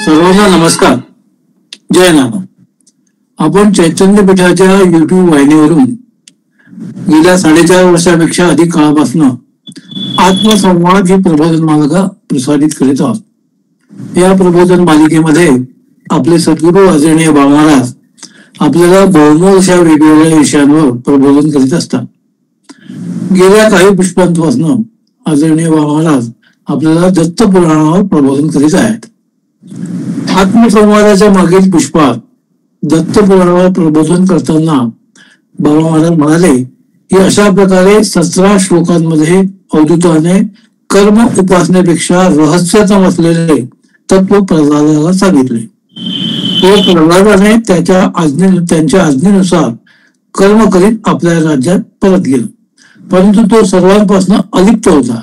सर्वांना नमस्कार. जय नाना. आपण चैतन्यपीठाच्या युट्यूब वाहिनीवरून गेल्या 4.5 वर्षापेक्षा अधिक काळापासून आत्मसंवाद ही प्रबोधन मालिका प्रसारित करीत आहोत. या प्रबोधन मालिकेमध्ये आपले सद्गुरू आदरणीय बाबा महाराज आपल्याला बहुमोल अशा वेगवेगळ्या विषयांवर प्रबोधन करीत असतात. गेल्या काही पुष्पांपासून आदरणीय बाबा महाराज आपल्याला दत्त पुराणावर प्रबोधन करीत आहेत. आत्मसंवादाच्या मागील पुष्पात दत्त पुराणावर प्रबोधन करताना बाबा महाराज म्हणाले की अशा प्रकारे 17 श्लोकांमध्ये अवधूताने कर्म उपासनेपेक्षा रहस्यातम असलेले तत्व प्रल्हादाला सांगितले. तो प्रल्हादाने त्यांच्या आज्ञेनुसार कर्म करीत आपल्या राज्यात परत गेला, परंतु तो सर्वांपासून अलिप्त होता,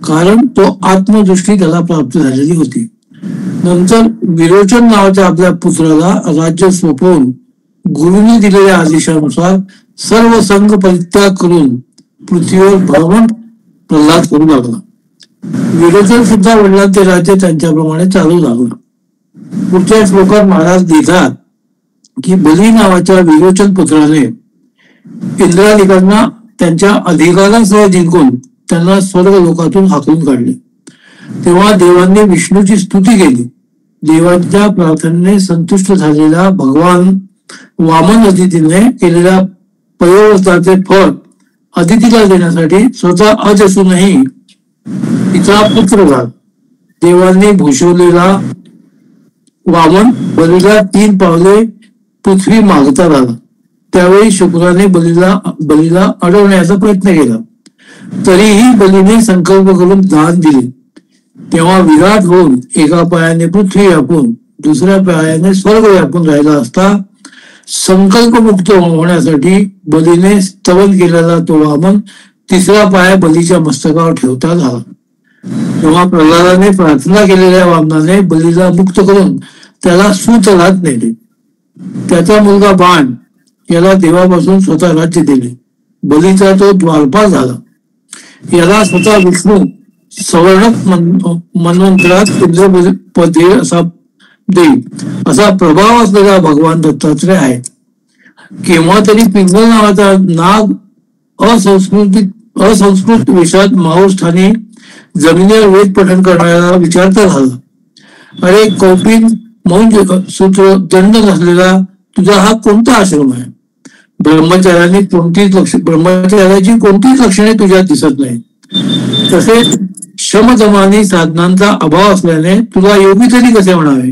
कारण तो आत्मदृष्टी त्याला प्राप्त झालेली होती. नंतर विरोचन नावाच्या आपल्या पुत्राला राज्य सोपवून गुरुने दिलेल्या आदेशानुसार सर्व संघ परित्याग करून पृथ्वीवर भ्रमण प्रल्हाद करू लागला. विरोचन सुद्धा वडिलांचे राज्य त्यांच्याप्रमाणे चालू लागला. पुढच्या श्लोकात महाराज लिहितात की बली नावाच्या विरोचन पुत्राने इंद्रादिकांना त्यांच्या अधिकारांसह जिंकून त्यांना स्वर्ग लोकातून हाकलून काढले. तेव्हा देवांनी विष्णूची स्तुती केली. देवांच्या प्रार्थनेने संतुष्ट झालेला भगवान वामन अदितीने केलेल्या पयोव्रताचे फळ अदितीला देण्यासाठी स्वतः अज असूनही तिचा पुत्र झाला. देवांनी भूषवलेला वामन बलीला 3 पावले पृथ्वी मागता झाला. त्यावेळी शुक्राने बलीला अडवण्याचा प्रयत्न केला, तरीही बलीने संकल्प करून दान दिले. तेव्हा विराट होऊन एका पायाने पृथ्वी व्यापून दुसऱ्या पायाने स्वर्ग व्यापून राहिला असता संकल्पमुक्त होण्यासाठी बलीने स्तवन केलेला तो वामन 3रा पाय बलीच्या मस्तकावर ठेवता झाला. तेव्हा प्रल्हादाने प्रार्थना केलेल्या वामनाने बलीला मुक्त करून त्याला सुतलात नेले. त्याचा मुलगा बाण याला देवापासून स्वतः राज्य दिले. बलीचा तो द्वारपाल झाला. याला स्वतः विष्णू सवर्णक मन्वंतरात इंद्रपद देईल असा प्रभाव असलेला भगवान दत्तात्रय आहे. केव्हा तरी पिंगल नावाचा नाग असंस्कृत वेशात माहूरस्थानी जमिनीवर वेद पठण करणाऱ्याला विचारता झाला, अरे कौपिन मौन सूत्र दंड नसलेला तुझा हा कोणता आश्रम आहे? ब्रह्मचार्याची कोणतीच लक्षणे तुझ्यात दिसत नाही. तसेच शमदमानी साधनांचा अभाव असल्याने तुला योगी तरी कसे म्हणावे?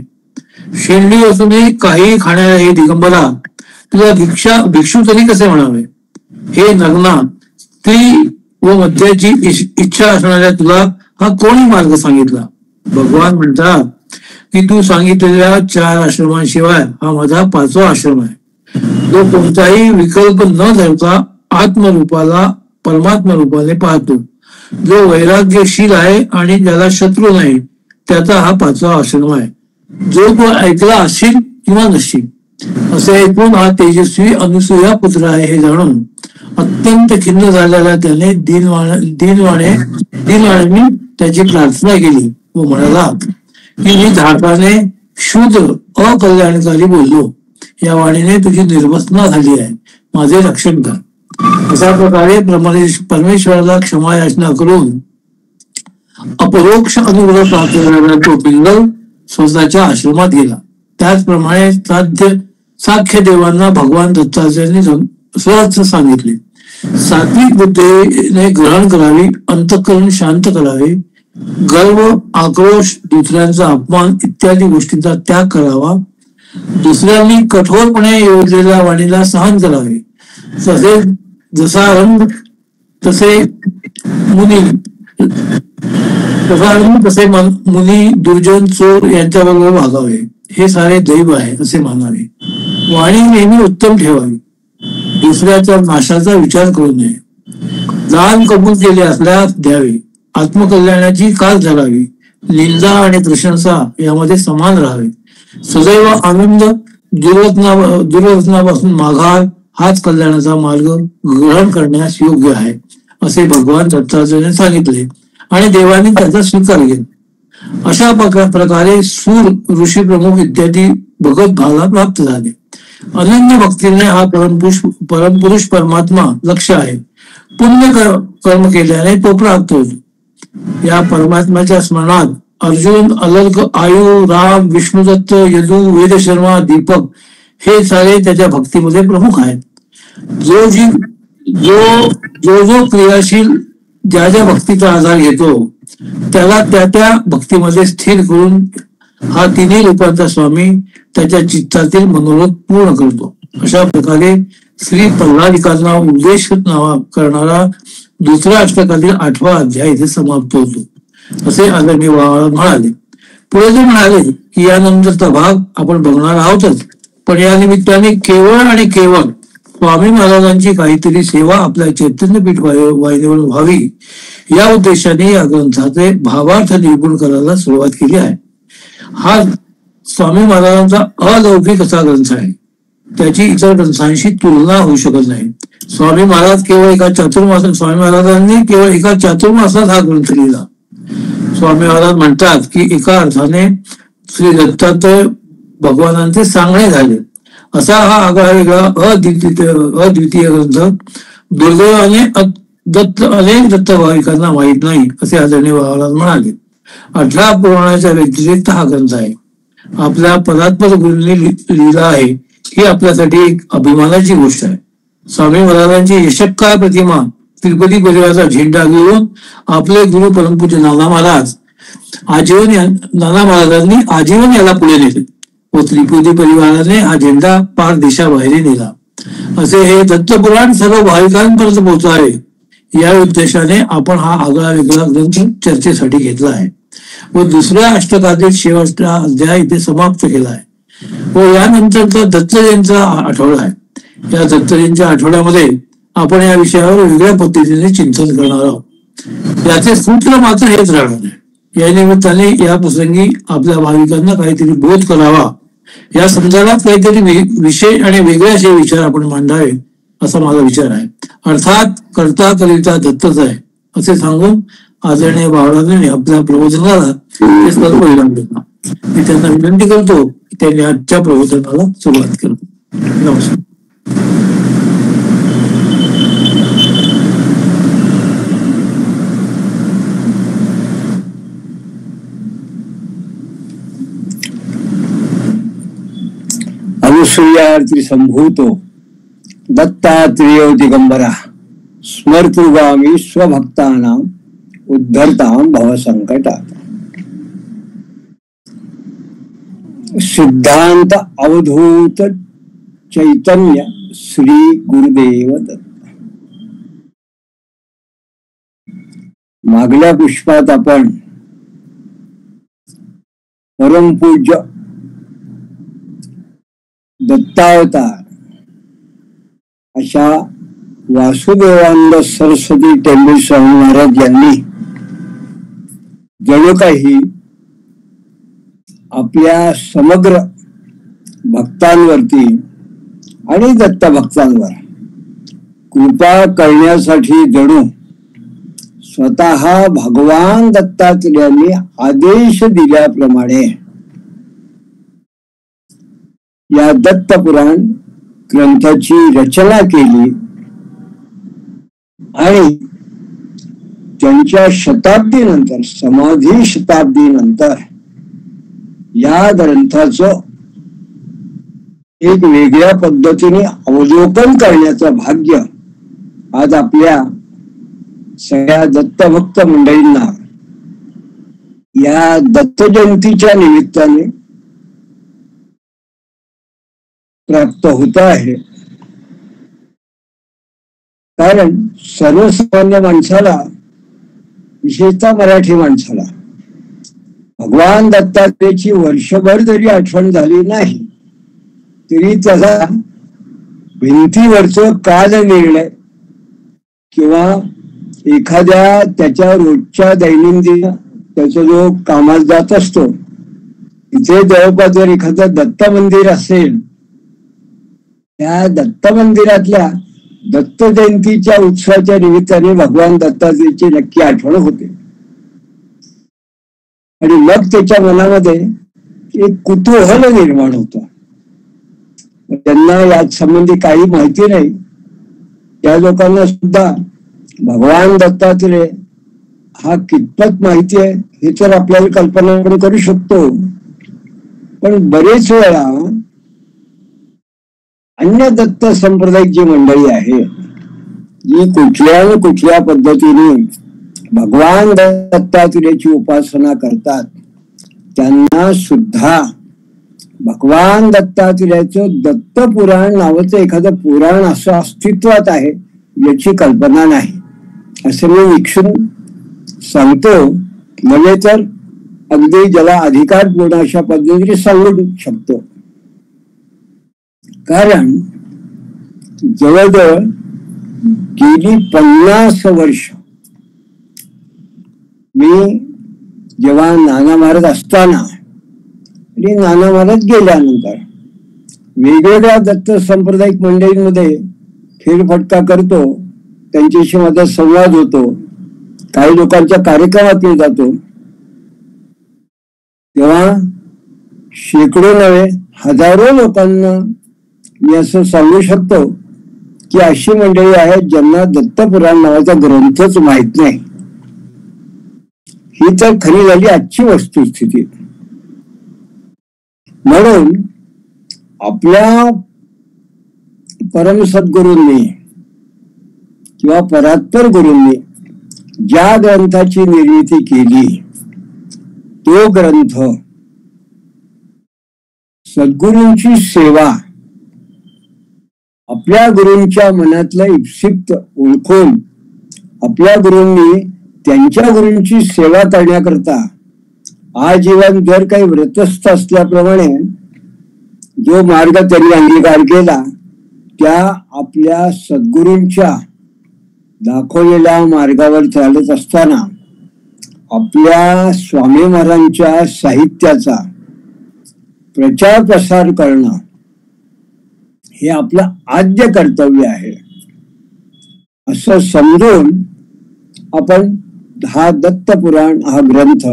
शेंडी असूनही काही खाणाऱ्या हे दिगंबरा तुला भिक्षू तरी कसे म्हणावे? हे नग्ना स्त्री व मद्याची इच्छा असणाऱ्या तुला हा कोणी मार्ग सांगितला? भगवान म्हणतात की तू सांगितलेल्या 4 आश्रमांशिवाय हा माझा 5वा आश्रम आहे, जो कोणताही विकल्प न धरता आत्मरूपाला परमात्मा रूपाने पाहतो, जो वैराग्यशील आहे आणि ज्याला शत्रू नाही, त्याचा हा 5वा आश्रम आहे. जो तो ऐकला असशील किंवा नसशील असे ऐकून हा तेजस्वी अनुसूया पुत्र आहे हे जाणून अत्यंत खिन्न झालेला त्याने दिनवाण्याने त्याची प्रार्थना केली व म्हणाला की मी धाकाने शूद्र अकल्याणकारी बोललो, या वाणीने तुझी निर्वसना झाली आहे, माझे रक्षण कर. अशा प्रकारे परमेश्वराला क्षमा याचना करून अपरोक्ष अनुग्रह प्राप्त करणारा तो पिंगल स्वतःच्या आश्रमात गेला. त्याचप्रमाणे साख्य देवांना भगवान दत्तात्रयाने सहज सांगितले. सात्विक बुद्धीने ग्रहण करावी, अंतःकरण शांत करावे, गर्व, आक्रोश, दुसऱ्यांचा अपमान इत्यादी गोष्टींचा त्याग करावा, दुसऱ्यांनी कठोरपणे योजलेल्या वाणीला सहन करावे, जसा रंग तसे मुनी दुर्जन चोर यांच्याबरोबर वागावे, हे सारे दैव आहे असे मानावे. वाणी नेहमी उत्तम ठेवावी, दुसऱ्याच्या नाशाचा विचार करू नये, दान कबूल केले असल्यास द्यावे, आत्मकल्याणाची कास धरावी, निंदा आणि प्रशंसा यामध्ये समान राहावे, सदैव आनंद, दुर्वचनापासून माघार हाच कल्याणाचा मार्ग ग्रहण करण्यास योग्य आहे असे भगवान दत्तात्रयाने सांगितले आणि देवांनी त्याचा स्वीकार केला. अशा प्रकारे सूर, ऋषी प्रमुख इत्यादी भगत भावाला प्राप्त झाले. अनन्य भक्तीने हा परमपुरुष परमात्मा लक्ष आहे. पुण्य कर्म केल्याने तो प्राप्त होतो. या परमात्म्याच्या स्मरणात अर्जुन, अलर्क, आयु, राम, विष्णुदत्त, यदू, वेदशर्मा, दीपक हे सारे त्याच्या भक्तीमध्ये प्रमुख आहेत. जो जो क्रियाशील ज्या ज्या भक्तीचा आधार घेतो त्याला त्या भक्तीमध्ये स्थिर करून हा तिन्ही रूपांचा स्वामी त्याच्या चित्तातील मनोरथ पूर्ण करतो. अशा प्रकारे श्री प्रल्हादिकांना उपदेश करणारा दुसऱ्या अष्टकातील 8वा अध्याय इथे समाप्त होतो, असे आदरणीय म्हणाले. पुढे ते म्हणाले की यानंतरचा भाग आपण बघणार आहोतच, पण या निमित्ताने केवळ आणि केवळ स्वामी महाराजांची काहीतरी सेवा आपल्या चैतन्यपीठ वाहिनीवर व्हावी या उद्देशाने या ग्रंथाचे भावार्थ निरूपण करायला सुरुवात केली आहे. हा स्वामी महाराजांचा अलौकिक असा ग्रंथ आहे. त्याची इतर ग्रंथांशी तुलना होऊ शकत नाही. स्वामी महाराजांनी केवळ एका चातुर्मासात हा ग्रंथ लिहिला. स्वामी महाराज म्हणतात की एका अर्थाने श्री दत्तात्रय भगवानांचे सांगणे झाले. असा हा आगळा वेगळा अद्वितीय ग्रंथ दुर्दैवाने अनेक दत्त भाविकांना माहीत नाही, असे आदरणीय महाराज म्हणाले. 18 पुराणाच्या व्यतिरिक्त हा ग्रंथ आहे. आपल्या पदात्पर गुरूंनी लिहिला आहे ही आपल्यासाठी एक अभिमानाची गोष्ट आहे. स्वामी महाराजांची यशक्काय प्रतिमा तिरुपती परिवाराचा झेंडा घेऊन आपले गुरु परमपूज्य नाना महाराजांनी आजीवन याला पुढे नेले व त्रिपुरी परिवाराने हा झेंडा पार देशाबाहेर नेला. असे हे दत्तपुराण सर्व भाविकांपर्यंत पोहोचावे या उद्देशाने आपण हा आगळा वेगळा ग्रंथ चर्चेसाठी घेतला आहे व दुसऱ्या अष्टकातील शेवटचा अध्याय इथे समाप्त केला आहे. व यानंतरचा दत्तजयंतीचा आठवडा आहे. या दत्तजयंतीच्या आठवड्यामध्ये आपण या विषयावर वेगळ्या पद्धतीने चिंतन करणार आहोत. याचे सूत्र मात्र हेच राहणार आहे. या निमित्ताने या प्रसंगी आपल्या भाविकांना काहीतरी बोध करावा, या संदर्भात काहीतरी विशेष आणि वेगळे असे विचार आपण मांडावे असा माझा विचार आहे. अर्थात करता करिता दत्तच आहे असे सांगून आदरणीय बाळाने आपल्या प्रवचनाला ते सर्व विराम देतात. मी त्यांना विनंती करतो की त्यांनी आजच्या प्रवचनाला सुरुवात करू. नमस्कार. अनुसूयार्ति संभूतो दत्तात्रेयो दिगंबरा स्मर्तुगामी स्वभक्तानां उद्धरतां भवसंकटात्. सिद्धांत अवधूत चैतन्य श्री गुरुदेव दत्त. मागल्या पुष्पात आपण परमपूज्य दत्तावतार अशा वासुदेवानंद सरस्वती टेंबे स्वामी महाराज यांनी जणू काही आपल्या समग्र भक्तांवरती आणि दत्त भक्तांवर कृपा करण्यासाठी जणू स्वतः भगवान दत्तात्रेयांनी आदेश दिल्याप्रमाणे या दत्त पुराण ग्रंथाची रचना केली आणि त्यांच्या शताब्दीनंतर, समाधी शताब्दीनंतर या ग्रंथाचं एक वेगळ्या पद्धतीने अवलोकन करण्याचं भाग्य आज आपल्या सगळ्या दत्तभक्त मंडळींना या दत्त जयंतीच्या निमित्ताने प्राप्त होत आहे. कारण सर्वसामान्य माणसाला, विशेषतः मराठी माणसाला, भगवान दत्तात्रेयाची वर्षभर जरी आठवण झाली नाही तरी त्याचा भिंतीवरचं कालनिर्णय किंवा एखाद्या त्याच्या रोजच्या दैनंदिन त्याचा जो कामात जात असतो तिथे जवळपास जर एखादं दत्त मंदिर असेल, त्या दत्त मंदिरातल्या दत्त जयंतीच्या उत्सवाच्या निमित्ताने भगवान दत्तात्रेयाची नक्की आठवण होते. आणि मग त्याच्या मनामध्ये एक कुतूहल निर्माण होतं. त्यांना याच संबंधी काही माहिती नाही त्या लोकांना सुद्धा भगवान दत्तात्रेय हा कितपत माहिती आहे हे तर आपल्याला कल्पना आपण करू शकतो. पण बरेच वेळा अन्य दत्त संप्रदायिक जी मंडळी आहे जी कुठल्या न कुठल्या पद्धतीने भगवान दत्तात्रेयाची उपासना करतात त्यांना सुद्धा भगवान दत्तात्रेयाचं दत्त पुराण नावाचं एखादं पुराण असं अस्तित्वात आहे याची कल्पना नाही. असं मी विक्षून सांगतो, नव्हे तर अगदी ज्याला अधिकार पूर्ण अशा पद्धतीने सांगू शकतो. कारण जवळजवळ गेली 50 वर्ष मी जेव्हा नाना महाराज असताना आणि नाना महाराज गेल्यानंतर वेगवेगळ्या दत्त सांप्रदायिक मंडळींमध्ये फेरफटका करतो, त्यांच्याशी माझा संवाद होतो, काही लोकांच्या कार्यक्रमात मी जातो, तेव्हा शेकडो नव्हे हजारो लोकांना मी असं सांगू शकतो की अशी मंडळी आहेत ज्यांना दत्तपुराण नावाचा ग्रंथच माहित नाही. ही तर खरी झाली आजची वस्तुस्थिती. म्हणून आपल्या परम सद्गुरूंनी किंवा परात्पर गुरूंनी ज्या ग्रंथाची निर्मिती केली तो ग्रंथ सद्गुरूंची सेवा आपल्या गुरूंच्या मनातलं इप्सित ओळखून आपल्या गुरूंनी त्यांच्या गुरूंची सेवा करण्याकरता आजीवन जर काही व्रतस्थ असल्याप्रमाणे जो मार्ग त्यांनी अंगीकार केला त्या आपल्या सद्गुरूंच्या दाखवलेल्या मार्गावर चालत असताना आपल्या स्वामी महाराजांच्या साहित्याचा प्रचार प्रसार करणं हे आपलं आद्य कर्तव्य आहे असं समजून आपण हा दत्तपुराण हा ग्रंथ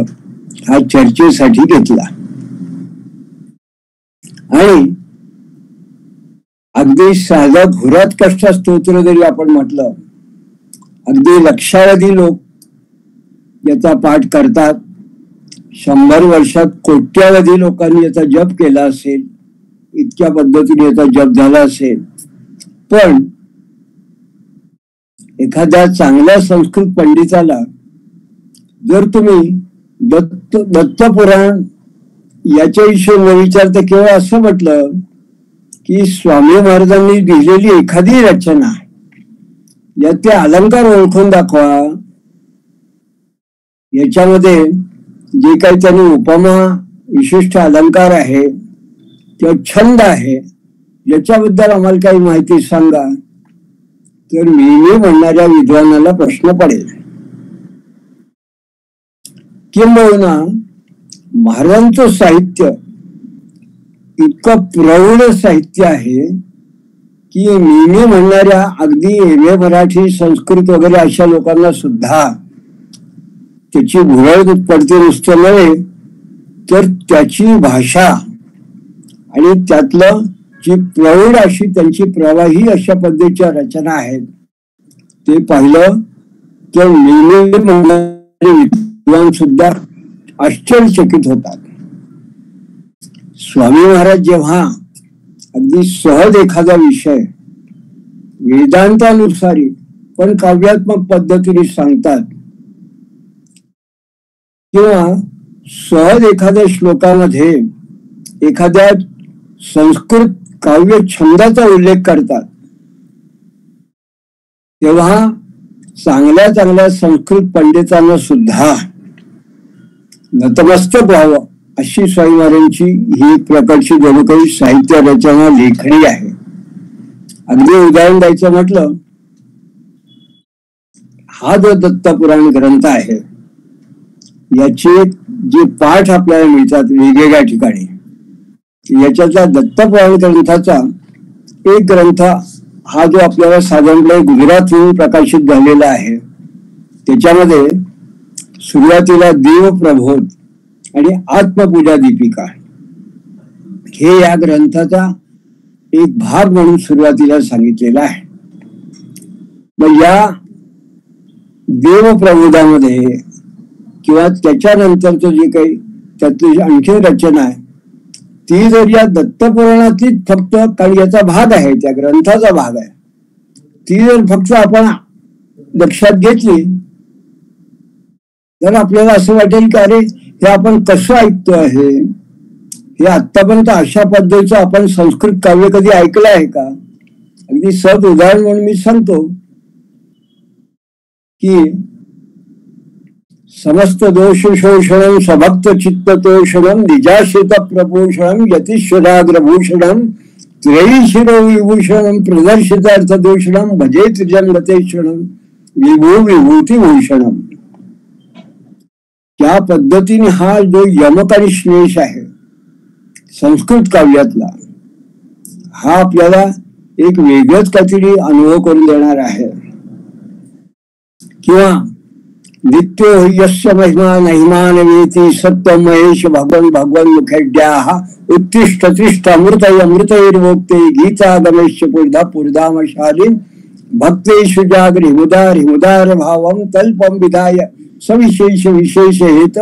हा चर्चेसाठी घेतला. आणि अगदी साधा घोरात कष्ट स्तोत्र जरी आपण म्हटलं, अगदी लक्षावधी लोक याचा पाठ करतात. 100 वर्षात कोट्यावधी लोकांनी याचा जप केला असेल, इतक्या पद्धतीने याचा जप झाला असेल. पण एखाद्या चांगल्या संस्कृत पंडिताला जर तुम्ही दत्तपुराण याच्याविषयी न विचारता केवळ असं म्हटलं की स्वामी महाराजांनी लिहिलेली एखादी रचना याचे अलंकार ओळखून दाखवा, याच्यामध्ये जे काही त्यांनी उपमा विशिष्ट अलंकार आहे किंवा छंद आहे याच्याबद्दल आम्हाला काही माहिती सांगा, तर मी म्हणणाऱ्या विद्वानाला प्रश्न पडेल. किंबहुना महाराजांचं साहित्य इतकं प्रौढ साहित्य आहे की मी म्हणणाऱ्या अगदी एम.ए. मराठी संस्कृत वगैरे अशा लोकांना सुद्धा त्याची भुरळ पडते नुसतं नव्हे तर त्याची भाषा आणि त्यातलं जी प्रौढ अशी त्यांची प्रवाही अशा पद्धतीच्या रचना आहेत ते पाहिलं तर विद्वान सुद्धा आश्चर्यचकित होतात. स्वामी महाराज जेव्हा अगदी सहज एखादा विषय वेदांतानुसारी पण काव्यात्मक पद्धतीने सांगतात किंवा सहज एखाद्या श्लोकामध्ये एखाद्या संस्कृत काव्य छंदाचा उल्लेख करतात, तेव्हा चांगल्या चांगल्या संस्कृत पंडितांना सुद्धा नतमस्तक व्हावं अशी स्वामी महाराजांची ही प्रकारची जणू काही साहित्य रचना लेखणी आहे. अगदी उदाहरण द्यायचं म्हटलं, हा जो दत्तपुराण ग्रंथ आहे याचे जे पाठ आपल्याला मिळतात वेगवेगळ्या ठिकाणी, याच्यातला दत्तपुराण ग्रंथाचा एक ग्रंथ हा जो आपल्याला साधारणपणे गुजरातहून प्रकाशित झालेला आहे त्याच्यामध्ये सुरुवातीला देव प्रबोध आणि आत्मपूजा दीपिका हे या ग्रंथाचा एक भाग म्हणून सुरुवातीला सांगितलेला आहे. मग या देवप्रबोधामध्ये किंवा त्याच्यानंतरचं जे काही त्यातली आणखी रचना आहे ती जर या दत्तपुराणातलीच फक्त, कारण याचा भाग आहे, त्या ग्रंथाचा भाग आहे, ती जर फक्त आपण लक्षात घेतली तर आपल्याला असं वाटेल की अरे हे आपण कसं ऐकतो आहे, हे आतापर्यंत अशा पद्धतीचं आपण संस्कृत काव्य कधी ऐकलं आहे का. अगदी सहज उदाहरण म्हणून मी सांगतो की समस्त दोष शोषणम सभक्त चित्त तोषणम निजाश्रित प्रपोषणम यतिश्वराग्रभूषणम त्रयी शिरो विभूषणम प्रदर्शितार्थ दूषणम भजे त्रिजंगतेषणम विभू विभूती भूषणम. त्या पद्धतीने हा जो यमक आणि श्लेष आहे संस्कृत काव्यातला, हा आपल्याला एक वेगळंच काहीतरी अनुभव करून देणार आहे. किंवा नित्यो यस्य महिमा नहिमान वेती सत्य महेश भगवन भगवन मुखेड्याः उत्तिष्ठ तिष्ठ अमृतय अमृतैर्वोक्ते गीता गमेश पुर्धा पुर्धामशालीन भक्तेषु जागरि मुदार मुदार भावम तल्पम विधाय सविशेष विशेष हेत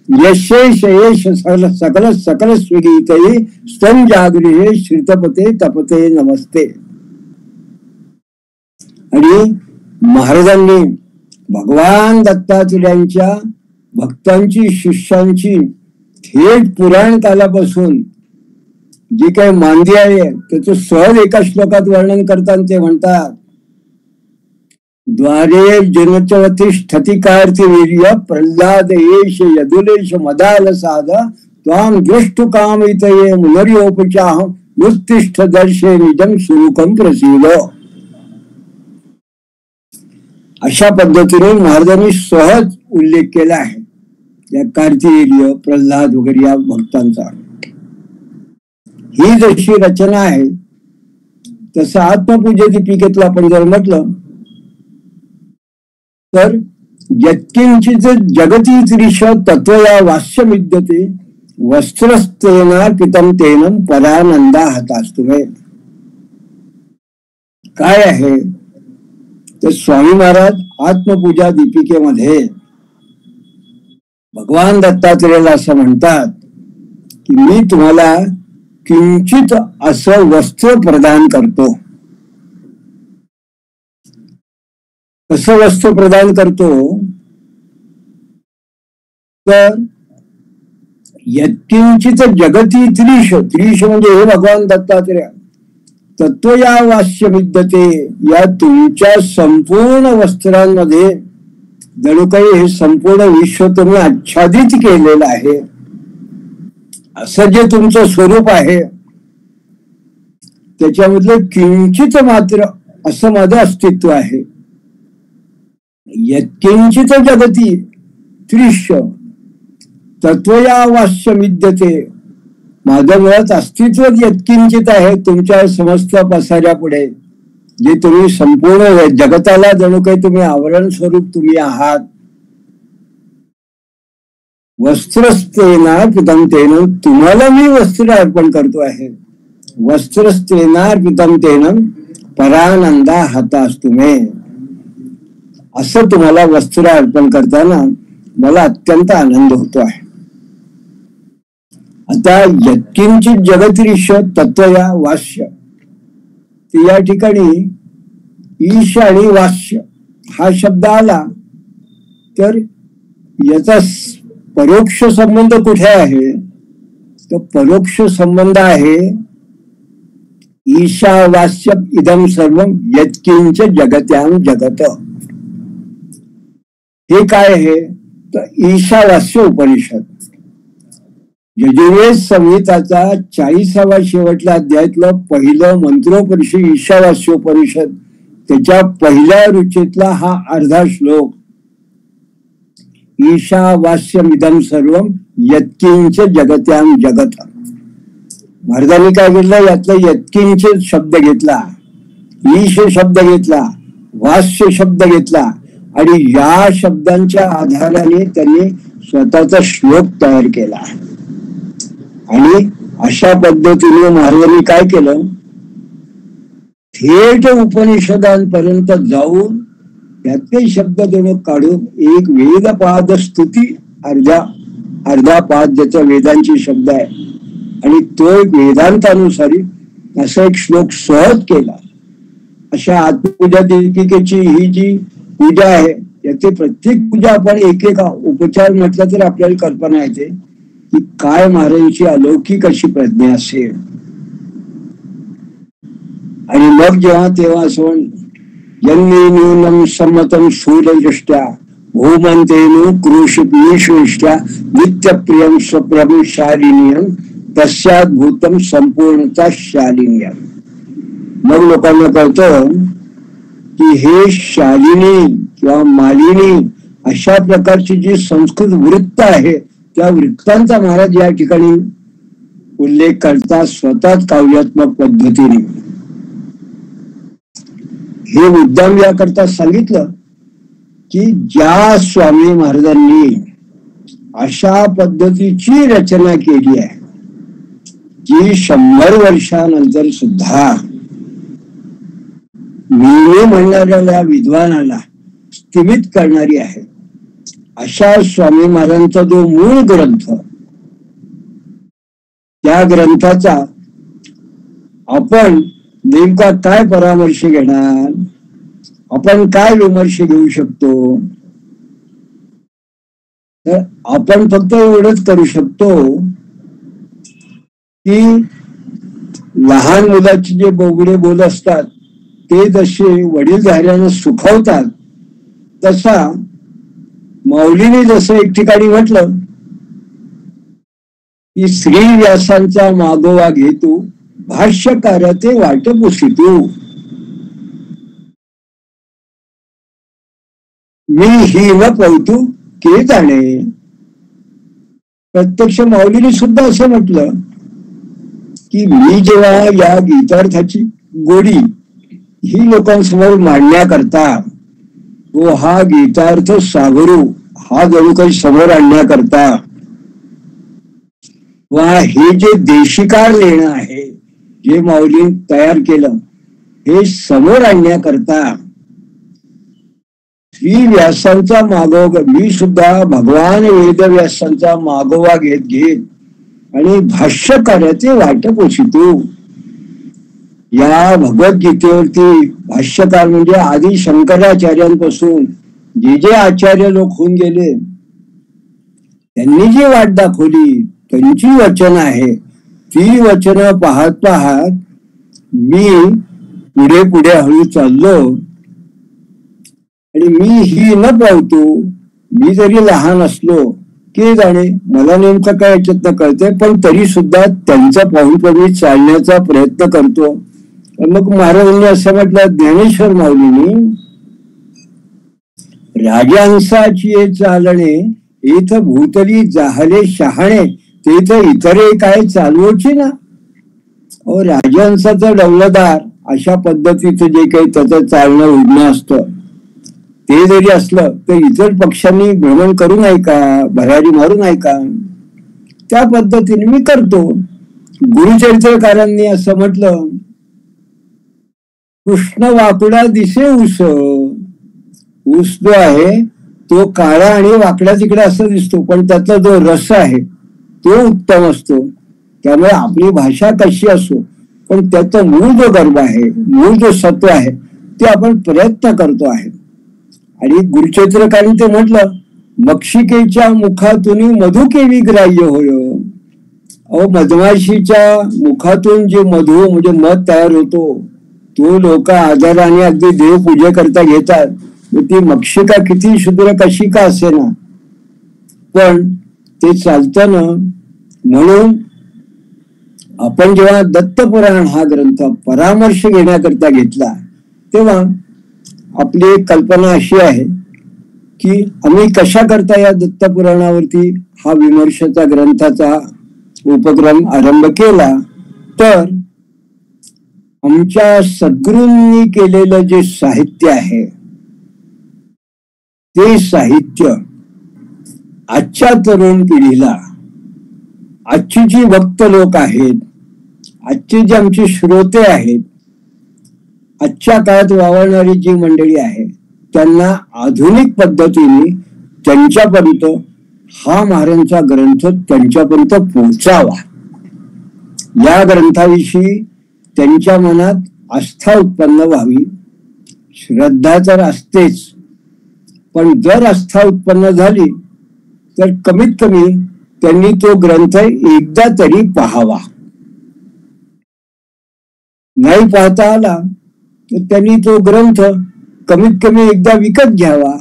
यशेष येष सकल सकल स्वीगीतये स्तम जागृहे श्रितपते तपते नमस्ते. आणि महाराजांनी भगवान दत्तात्रेयांच्या भक्तांची शिष्यांची थेट पुराण कालापासून जी काही मांदी आहे त्याचं सहज एका श्लोकात वर्णन करताना ते म्हणतात, द्वारे जनचवती स्थितिकार्ती वीर्य प्रल्हाद येश यदुलेश मदाल साध त्वाम दृष्टु कामितये मुनर्योपचाह नुत्तिष्ठ दर्शे निजम सुरुकम प्रसीद. अशा पद्धतीने महाराजांनी सहज उल्लेख केला आहे या कार्तिकेय प्रल्हाद वगैरे या भक्तांचा. ही जशी रचना आहे तसं आत्मपूजा दीपिकेतलं आपण जर म्हटलं तर यत्किंचित जगती त्रिश तत्वया वास्य विद्यते वस्त्रस्तेना पितम तेनम परानंदा हतास्तुमे. काय आहे तर स्वामी महाराज आत्मपूजा दीपिकेमध्ये भगवान दत्तात्रेयाला असं म्हणतात की मी तुम्हाला किंचित असं वस्त्र प्रदान करतो. कसं वस्त्र प्रदान करतो तर यत्किंचित जगती त्रिश, त्रिश म्हणजे हे भगवान दत्तात्रेय, तत्व या वास्य विद्यते, या तुमच्या संपूर्ण वस्त्रांमध्ये जणू काही हे संपूर्ण विश्व तुम्ही आच्छादित केलेलं आहे. असं जे तुमचं स्वरूप आहे त्याच्यामधलं किंचित मात्र असं माझं अस्तित्व आहे. यत्किंचित जगती त्रिश तत्वया वास्य विद्यते, माझं मुळात अस्तित्व यत्किंचित आहे तुमच्या समस्त पसाऱ्या पुढे, जे तुम्ही संपूर्ण जगताला जणू काही तुम्ही आवरण स्वरूप तुम्ही आहात. वस्त्रस्तेना पितम तेनम, तुम्हाला मी वस्त्र अर्पण करतो आहे. वस्त्रस्तेना पितम तेनम परानंदा हतास्तुमे, असं तुम्हाला वस्त्र अर्पण करताना मला अत्यंत आनंद होतो आहे. आता यत्किंचित जगतीश तत्वया वास्य, या ठिकाणी ईश आणि वास्य हा शब्द आला तर याचा परोक्ष संबंध कुठे आहे तर परोक्ष संबंध आहे ईशावास्य इदम सर्व यत्किंच जगत्यां जगत. हे काय आहे तर ईशावास्य उपनिषद, यजुर्वेद संहिताचा 40वा शेवटला अध्यायातलं पहिलं मंत्रोपनिषद ईशावास्य उपनिषद, त्याच्या पहिल्या रुचीतला हा अर्धा श्लोक, ईशावास्यमिदं सर्वं यत्किंच जगत्यां जगत. महाराजांनी काय घेतलं, यातला यत्किंच शब्द घेतला, ईश शब्द घेतला, वास्य शब्द घेतला आणि या शब्दांच्या आधाराने त्यांनी स्वतःचा श्लोक तयार केला. आणि अशा पद्धतीने महाराजांनी काय केलं, थेट उपनिषदांपर्यंत जाऊन त्यातले शब्द दोन काढून एक वेदपाद स्तुती, अर्धा पाद ज्याचा वेदांची शब्द आहे, आणि तो एक वेदांतानुसारी असा एक श्लोक सहज केला. अशा आत्मपूजा दीपिकेची ही जी पूजा आहे, याची प्रत्येक पूजा आपण एक एक उपचार म्हटलं तर आपल्याला कल्पना येते की काय महाराजांची अलौकिक अशी प्रज्ञा असेल. आणि मग जेव्हा तेव्हा असं जन्मे न्यूनम सम्मतम शूलदृष्ट्या भूमंतेनु कृषिष्ठ्या नित्यप्रियम स्वप्रम शालिनीयम तस्यात भूतम संपूर्णता शालिनीयम. मग लोकांना कळतं की हे शालिनी किंवा मालिनी अशा प्रकारची जी संस्कृत वृत्त आहे, त्या वृत्तांचा महाराज या ठिकाणी उल्लेख करतात स्वतःच काव्यात्मक पद्धतीने. हे मुद्दाम याकरता सांगितलं की ज्या स्वामी महाराजांनी अशा पद्धतीची रचना केली आहे, जी 100 वर्षानंतर सुद्धा मी म्हणणाऱ्या विद्वानाला स्थिमित करणारी आहे, अशा स्वामी महाराजांचा जो मूळ ग्रंथ, त्या ग्रंथाचा आपण नेमका काय परामर्श घेणार, आपण काय विमर्श घेऊ शकतो, तर आपण फक्त एवढंच करू शकतो की लहान मुलाचे जे बोबडे बोल असतात ते जसे वडीलधाऱ्यानं सुखवतात, तसा माऊलीने जसं एक ठिकाणी म्हटलं की श्री व्यासांचा मागोवा घेतू भाष्यकार ते वाट पुसितू. मी ही न पवतू के जाणे. प्रत्यक्ष माऊलीने सुद्धा असं म्हटलं की मी जेव्हा या गीतार्थाची गोडी ही लोकांसमोर मांडण्याकरता, तो हा गीतार्थ सागरू हा जणू काही समोर आणण्याकरता, वा हे जे देशिकार लेणं आहे जे माऊली तयार केलं, हे समोर आणण्याकरता श्री व्यासांचा मागोवा, मी सुद्धा भगवान वेदव्यासांचा मागोवा घेत आणि भाष्यकाराचे वाट पोसितो. या भगवद्गीतेवरती भाष्यकार म्हणजे आधी शंकराचार्यांपासून जे आचार्य लोक होऊन गेले, त्यांनी जी वाट दाखवली, त्यांची वचन आहे, ती वचन पाहत मी पुढे हळू चाललो. आणि मी ही न पावतो, मी जरी लहान असलो की जाणे, मला नेमकं काय याच्यात कळतंय, पण तरी सुद्धा त्यांचा पाहून मी चालण्याचा प्रयत्न करतो. मग महाराजांनी असं म्हटलं, ज्ञानेश्वर माऊलींनी, राजहंसाची चालणे इथ भूतली जाहले शहाणे, तेथ इतरे काय चालवची ना. राजहंसाचं डौलदार अशा पद्धतीचं जे काही त्याचं चालणं उडणं असतं, ते जरी असलं तर इतर पक्षांनी भ्रमण करू नये का, भरारी मारू नये का, त्या पद्धतीने मी करतो. गुरुचरित्रकारांनी असं म्हटलं, कृष्ण वाकडा दिसे ऊस. ऊस जो आहे तो काळा आणि वाकडा तिकडे असं दिसतो, पण त्यातला जो रस आहे तो उत्तम असतो. त्यामुळे आपली भाषा कशी असो, पण त्याचा मूळ जो गर्भ आहे, मूळ जो सत्व आहे, ते आपण प्रयत्न करतो आहे. आणि गुरुचरित्रकारांनी ते म्हटलं, मक्षिकेच्या मुखातून मधु केवी ग्राह्य होय. मधमाशीच्या मुखातून जे मधु म्हणजे मध तयार होतो, तो लोक आदराने अगदी देवपूजे करता घेतात. ती मक्षिका किती शुद्र कशी का असे ना, पण ते चालतं ना. म्हणून आपण जेव्हा दत्तपुराण हा ग्रंथ परामर्श घेण्याकरता घेतला, तेव्हा आपली एक कल्पना अशी आहे की आम्ही कशा करता या दत्तपुराणावरती हा विमर्शाचा ग्रंथाचा उपक्रम आरंभ केला. तर आमच्या सद्गुरूंनी केलेलं जे साहित्य आहे, ते साहित्य आजच्या तरुण पिढीला, आजची जी भक्त लोक आहेत, आजचे जे आमचे श्रोते आहेत, आजच्या काळात वावरणारी जी मंडळी आहे, त्यांना आधुनिक पद्धतीने त्यांच्यापर्यंत हा महाराजांचा ग्रंथ त्यांच्यापर्यंत पोहोचावा, या ग्रंथाविषयी त्यांच्या मनात आस्था उत्पन्न व्हावी. श्रद्धा तर असतेच, पण जर आस्था उत्पन्न झाली तर कमीत कमी त्यांनी तो ग्रंथ एकदा तरी पाहावा. नाही पाहता आला तर त्यांनी तो ग्रंथ कमीत कमी एकदा विकत घ्यावा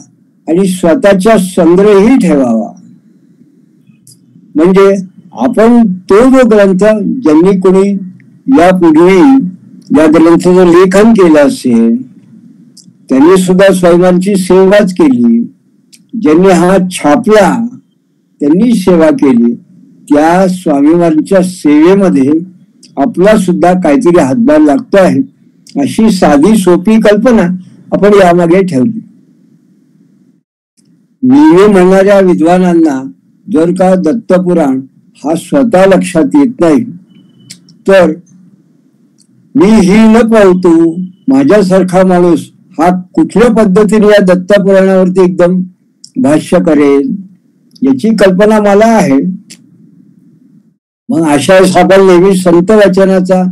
आणि स्वतःच्या संग्रही ठेवावा. म्हणजे आपण तो जो ग्रंथ ज्यांनी कोणी यापूर्वी या ग्रंथाचं लेखन केलं असेल त्यांनी सुद्धा स्वामींची सेवाच केली, ज्यांनी हा छापला त्यांनी सेवा केली, त्या स्वामींच्या सेवेमध्ये आपला सुद्धा काहीतरी हातभार लागतो आहे, अशी साधी सोपी कल्पना आपण यामागे ठेवली. मी म्हणणाऱ्या विद्वानांना जर का दत्तपुराण हा स्वतः लक्षात येत नाही तर मी ही न पावतो माझ्यासारखा माणूस हा कुठल्या पद्धतीने या दत्तपुराणावरती एकदम भाष्य करेल याची कल्पना मला आहे. मग अशा आपण नेहमी संत वचनाचा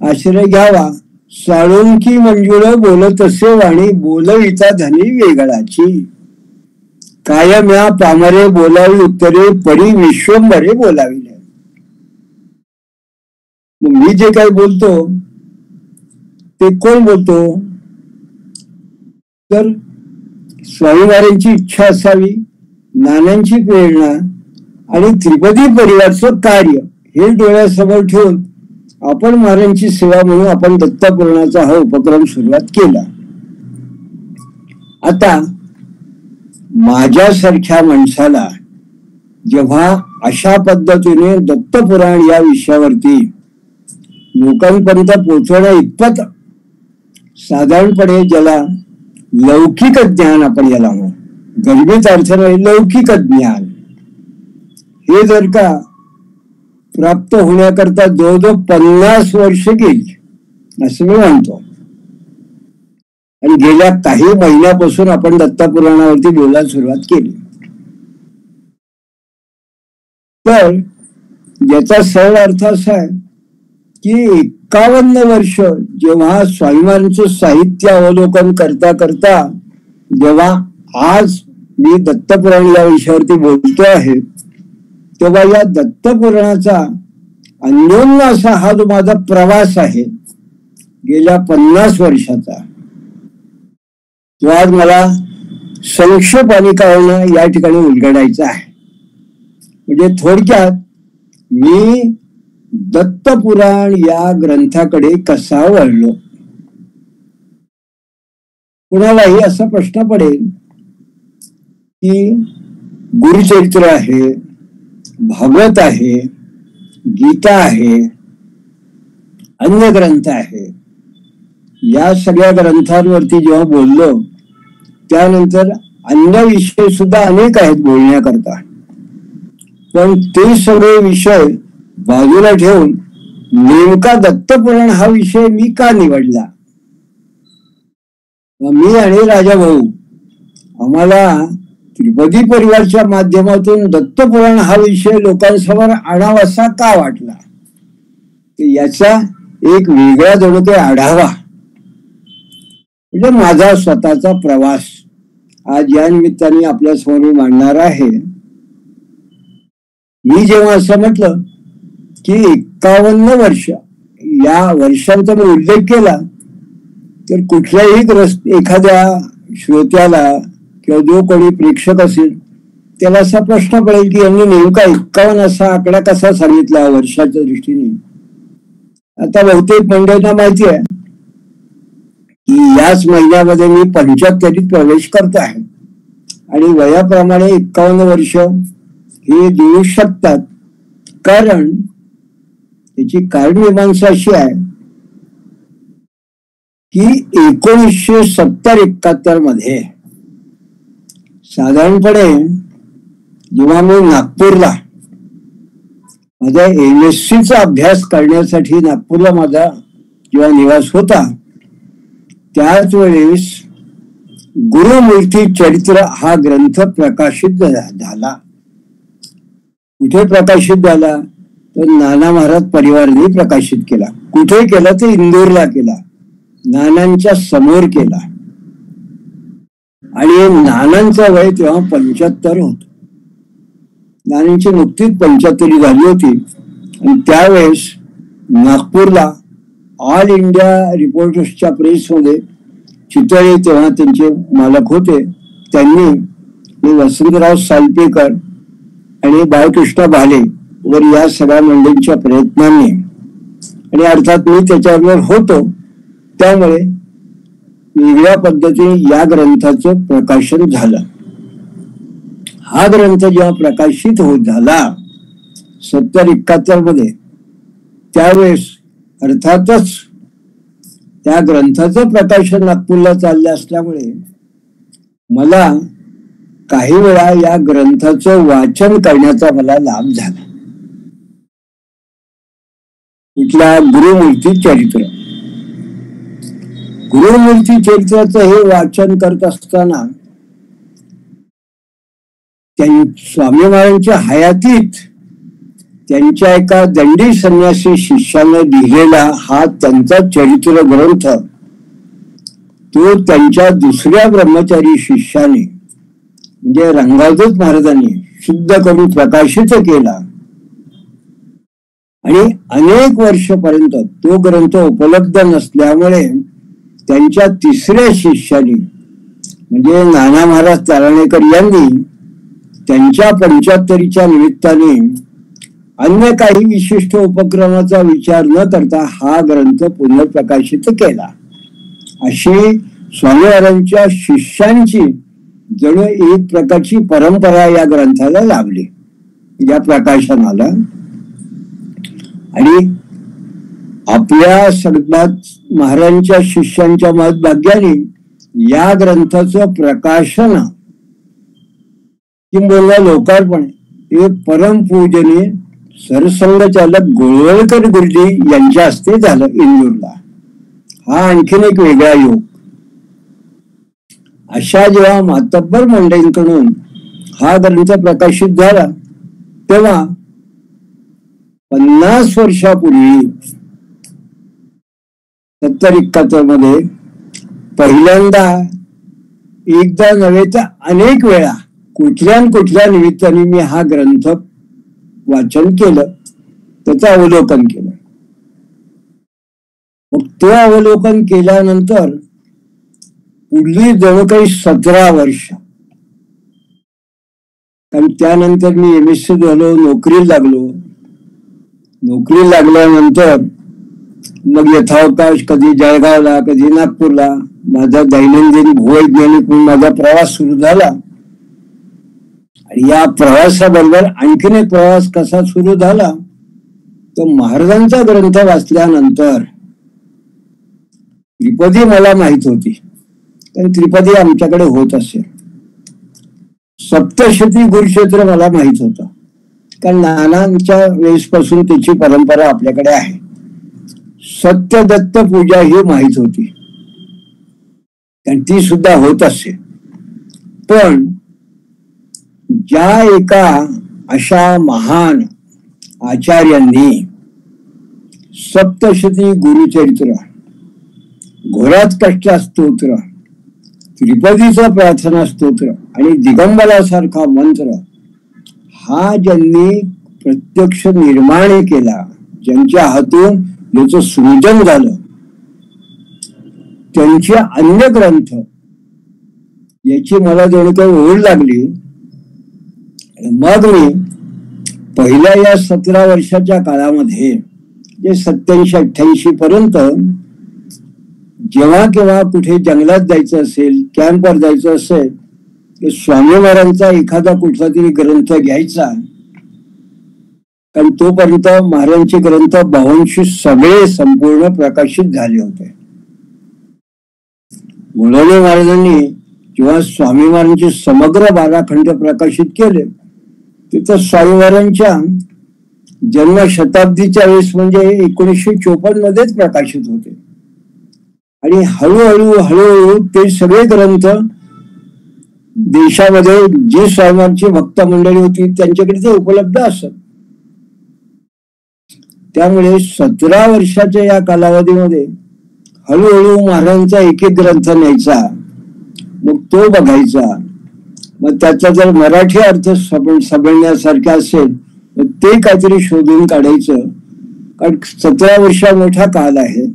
आश्रय घ्यावा. साळुंकी मंजुळ बोलत असे वाणी, बोलविता धनी वेगळाची, कायम या पामरे बोलावी उत्तरे, परी विश्वंभरे बोलाविले. मग मी जे काही बोलतो ते कोण बोलतो तर स्वामी महाराजांची इच्छा असावी, नानांची प्रेरणा आणि त्रिपदी परिवारचं कार्य हे डोळ्यासमोर ठेवून आपण महाराजांची सेवा म्हणून आपण दत्तपुराणाचा हा उपक्रम सुरुवात केला. आता माझ्यासारख्या माणसाला जेव्हा अशा पद्धतीने दत्तपुराण या विषयावरती लोकांपर्यंत पोहोचवणं इतपत साधारणपणे ज्याला लौकिक ज्ञान आपण याला म्हणू, गरबीत अर्थ नाही, लौकिक ज्ञान हे जर का प्राप्त होण्याकरता जवळजवळ 50 वर्ष गेली असं मी म्हणतो. आणि गेल्या काही महिन्यापासून आपण दत्तपुराणावरती बोलायला सुरुवात केली. तर याचा सरळ अर्थ असा आहे की 51 वर्ष जेव्हा स्वामी महाराजांचं साहित्य अवलोकन करता करता जेव्हा आज मी दत्तपुराण या विषयावरती बोलतो आहे तेव्हा या दत्तपुराणाचा अन्योन्य असा हा जो माझा प्रवास आहे गेल्या 50 वर्षाचा, तो आज मला संक्षेपाने कारण या ठिकाणी उलगडायचा आहे. म्हणजे थोडक्यात मी दत्तपुराण या ग्रंथाकडे कसा वळलो. कुणालाही असा प्रश्न पडेल की गुरुचरित्र आहे, भागवत आहे, गीता आहे, अन्य ग्रंथ आहे, या सगळ्या ग्रंथांवरती जेव्हा बोललो त्यानंतर अन्य विषय सुद्धा अनेक आहेत बोलण्याकरता, पण ते सगळे विषय बाजूला ठेवून नेमका दत्तपुराण हा विषय मी का निवडला. मी आणि राजाभाऊ आम्हाला त्रिपदी परिवारच्या माध्यमातून दत्तपुराण हा विषय लोकांसमोर आणावासा का वाटला, याचा एक वेगळा जणू काही आढावा म्हणजे माझा स्वतःचा प्रवास आज या निमित्ताने आपल्या समोर मांडणार आहे. मी जेव्हा असं म्हटलं की 51 वर्ष या वर्षांचा मी उल्लेख केला तर कुठल्याही एखाद्या श्रोत्याला किंवा जो कोणी प्रेक्षक असेल त्याला असा प्रश्न पडेल की यांनी नेमका 51 असा आकडा कसा सांगितला वर्षाच्या दृष्टीने. आता बहुतेक मंडळींना माहिती आहे की याच महिन्यामध्ये मी 75 प्रवेश करतो आहे आणि वयाप्रमाणे 51 वर्ष हे देऊ शकतात. कारण याची कारणमीमांसा अशी आहे की 1970-71 मध्ये साधारणपणे जेव्हा मी नागपूरला माझ्या MSc चा अभ्यास करण्यासाठी नागपूरला माझा जेव्हा निवास होता, त्याच वेळेस गुरुमूर्ती चरित्र हा ग्रंथ प्रकाशित झाला. कुठे प्रकाशित झाला? तर नाना महाराज परिवाराने प्रकाशित केला. कुठे केला? तर इंदोरला केला, नानांच्या समोर केला. आणि नानांचा वय तेव्हा 75 होत. नानांची नुकतीच 75 झाली होती. आणि त्यावेळेस नागपूरला ऑल इंडिया रिपोर्टर्सच्या प्रेसमध्ये चितळे तेव्हा त्यांचे मालक होते. त्यांनी वसंतराव सालपेकर आणि बाळकृष्ण भाले वर या सगळ्या मंडळींच्या प्रयत्नांनी, आणि अर्थात मी त्याच्याबरोबर होतो, त्यामुळे वेगळ्या पद्धतीने या ग्रंथाचं प्रकाशन झालं. हा ग्रंथ जेव्हा प्रकाशित होत झाला 70-71 मध्ये, त्यावेळेस अर्थातच त्या ग्रंथाचं प्रकाशन नागपूरला चाललं असल्यामुळे मला काही वेळा या ग्रंथाचं वाचन करण्याचा मला लाभ झाला. कुठल्या? गुरुमूर्ती चरित्र. गुरुमूर्ती चरित्राचं हे वाचन करत असताना स्वामी महाराजांच्या हयातीत त्यांच्या एका दंडी संन्यासी शिष्याने लिहिलेला हा त्यांचा चरित्र ग्रंथ, तो त्यांच्या दुसऱ्या ब्रह्मचारी शिष्याने म्हणजे रंगादूत महाराजांनी शुद्ध करून प्रकाशित केला. आणि अनेक वर्षपर्यंत तो ग्रंथ उपलब्ध नसल्यामुळे त्यांच्या तिसऱ्या शिष्याने म्हणजे नाना महाराज तारणेकर यांनी त्यांच्या 75च्या निमित्ताने अन्य काही विशिष्ट उपक्रमाचा विचार न करता हा ग्रंथ पुनर्प्रकाशित केला. अशी स्वामी महाराजांच्या शिष्यांची जणू एक प्रकारची परंपरा या ग्रंथाला लाभली, या प्रकाशनाला. आणि आपल्या सगळ्यात महाराजांच्या शिष्यांच्या महत्भाग्याने या ग्रंथाचं प्रकाशन किंबहुना लोकार्पण हे परमपूजनीय सरसंघचालक गोळवळकर गुरुजी यांच्या हस्ते झालं इंदूरला. हा आणखीन एक वेगळा योग. अशा जेव्हा मातब्बर मंडळींकडून हा ग्रंथ प्रकाशित झाला, तेव्हा 50 वर्षापूर्वी 70-71 मध्ये पहिल्यांदा एकदा नव्हे तर अनेक वेळा कुठल्या निमित्ताने मी हा ग्रंथ वाचन केलं, त्याचं अवलोकन केलं. मग ते अवलोकन केल्यानंतर पुढली जवळ काही 17 वर्ष, कारण त्यानंतर मी MSc झालो, नोकरीला लागलो. नोकरी लागल्यानंतर मग यथावकाश कधी जळगावला, कधी नागपूरला माझा दैनंदिन भूवैज्ञानिक म्हणून माझा प्रवास सुरू झाला. आणि या प्रवासाबरोबर आणखीन एक प्रवास कसा सुरू झाला, तर महाराजांचा ग्रंथ वाचल्यानंतर त्रिपदी मला माहित होती, कारण त्रिपदी आमच्याकडे होत असे. सप्तशती गुरुक्षेत्र मला माहित होतं, कारण नानांच्या वेळेसपासून त्याची परंपरा आपल्याकडे आहे. सत्यदत्त पूजा ही माहित होती, कारण ती सुद्धा होत असे. पण ज्या एका अशा महान आचार्यांनी सप्तशती गुरुचरित्र, घोरात कष्ट स्तोत्र, त्रिपदीचा प्रार्थना स्तोत्र आणि दिगंबरासारखा मंत्र हा ज्यांनी प्रत्यक्ष निर्माण केला, ज्यांच्या हातून याचं सृजन झालं, त्यांचे अन्य ग्रंथ याची मला जणू काही ओढ लागली. मग मी पहिल्या या 17 वर्षाच्या काळामध्ये जे 87-88 पर्यंत जेव्हा केव्हा कुठे जंगलात जायचं असेल, कॅम्पवर जायचं असेल, तर स्वामी महाराजांचा एखादा कुठला तरी ग्रंथ घ्यायचा, कारण तोपर्यंत महाराजांचे ग्रंथ 52 सगळे संपूर्ण प्रकाशित झाले होते. गोळवणे महाराजांनी जेव्हा स्वामी महाराजांचे समग्र 12 खंड प्रकाशित केले, तिथं स्वामीवारांच्या जन्म शताब्दीच्या वेळेस म्हणजे 1954 मध्येच प्रकाशित होते. आणि हळूहळू ते सगळे ग्रंथ देशामध्ये जे स्वामींची भक्त मंडळी होती त्यांच्याकडे ते उपलब्ध असत. त्यामुळे 17 वर्षाच्या या कालावधीमध्ये हळूहळू महाराजांचा एक एक ग्रंथ न्यायचा, मग तो बघायचा, मग त्याचा जर मराठी अर्थ समजण्यासारखा असेल तर ते काहीतरी शोधून काढायचं. कारण 17 वर्ष मोठा काल आहे.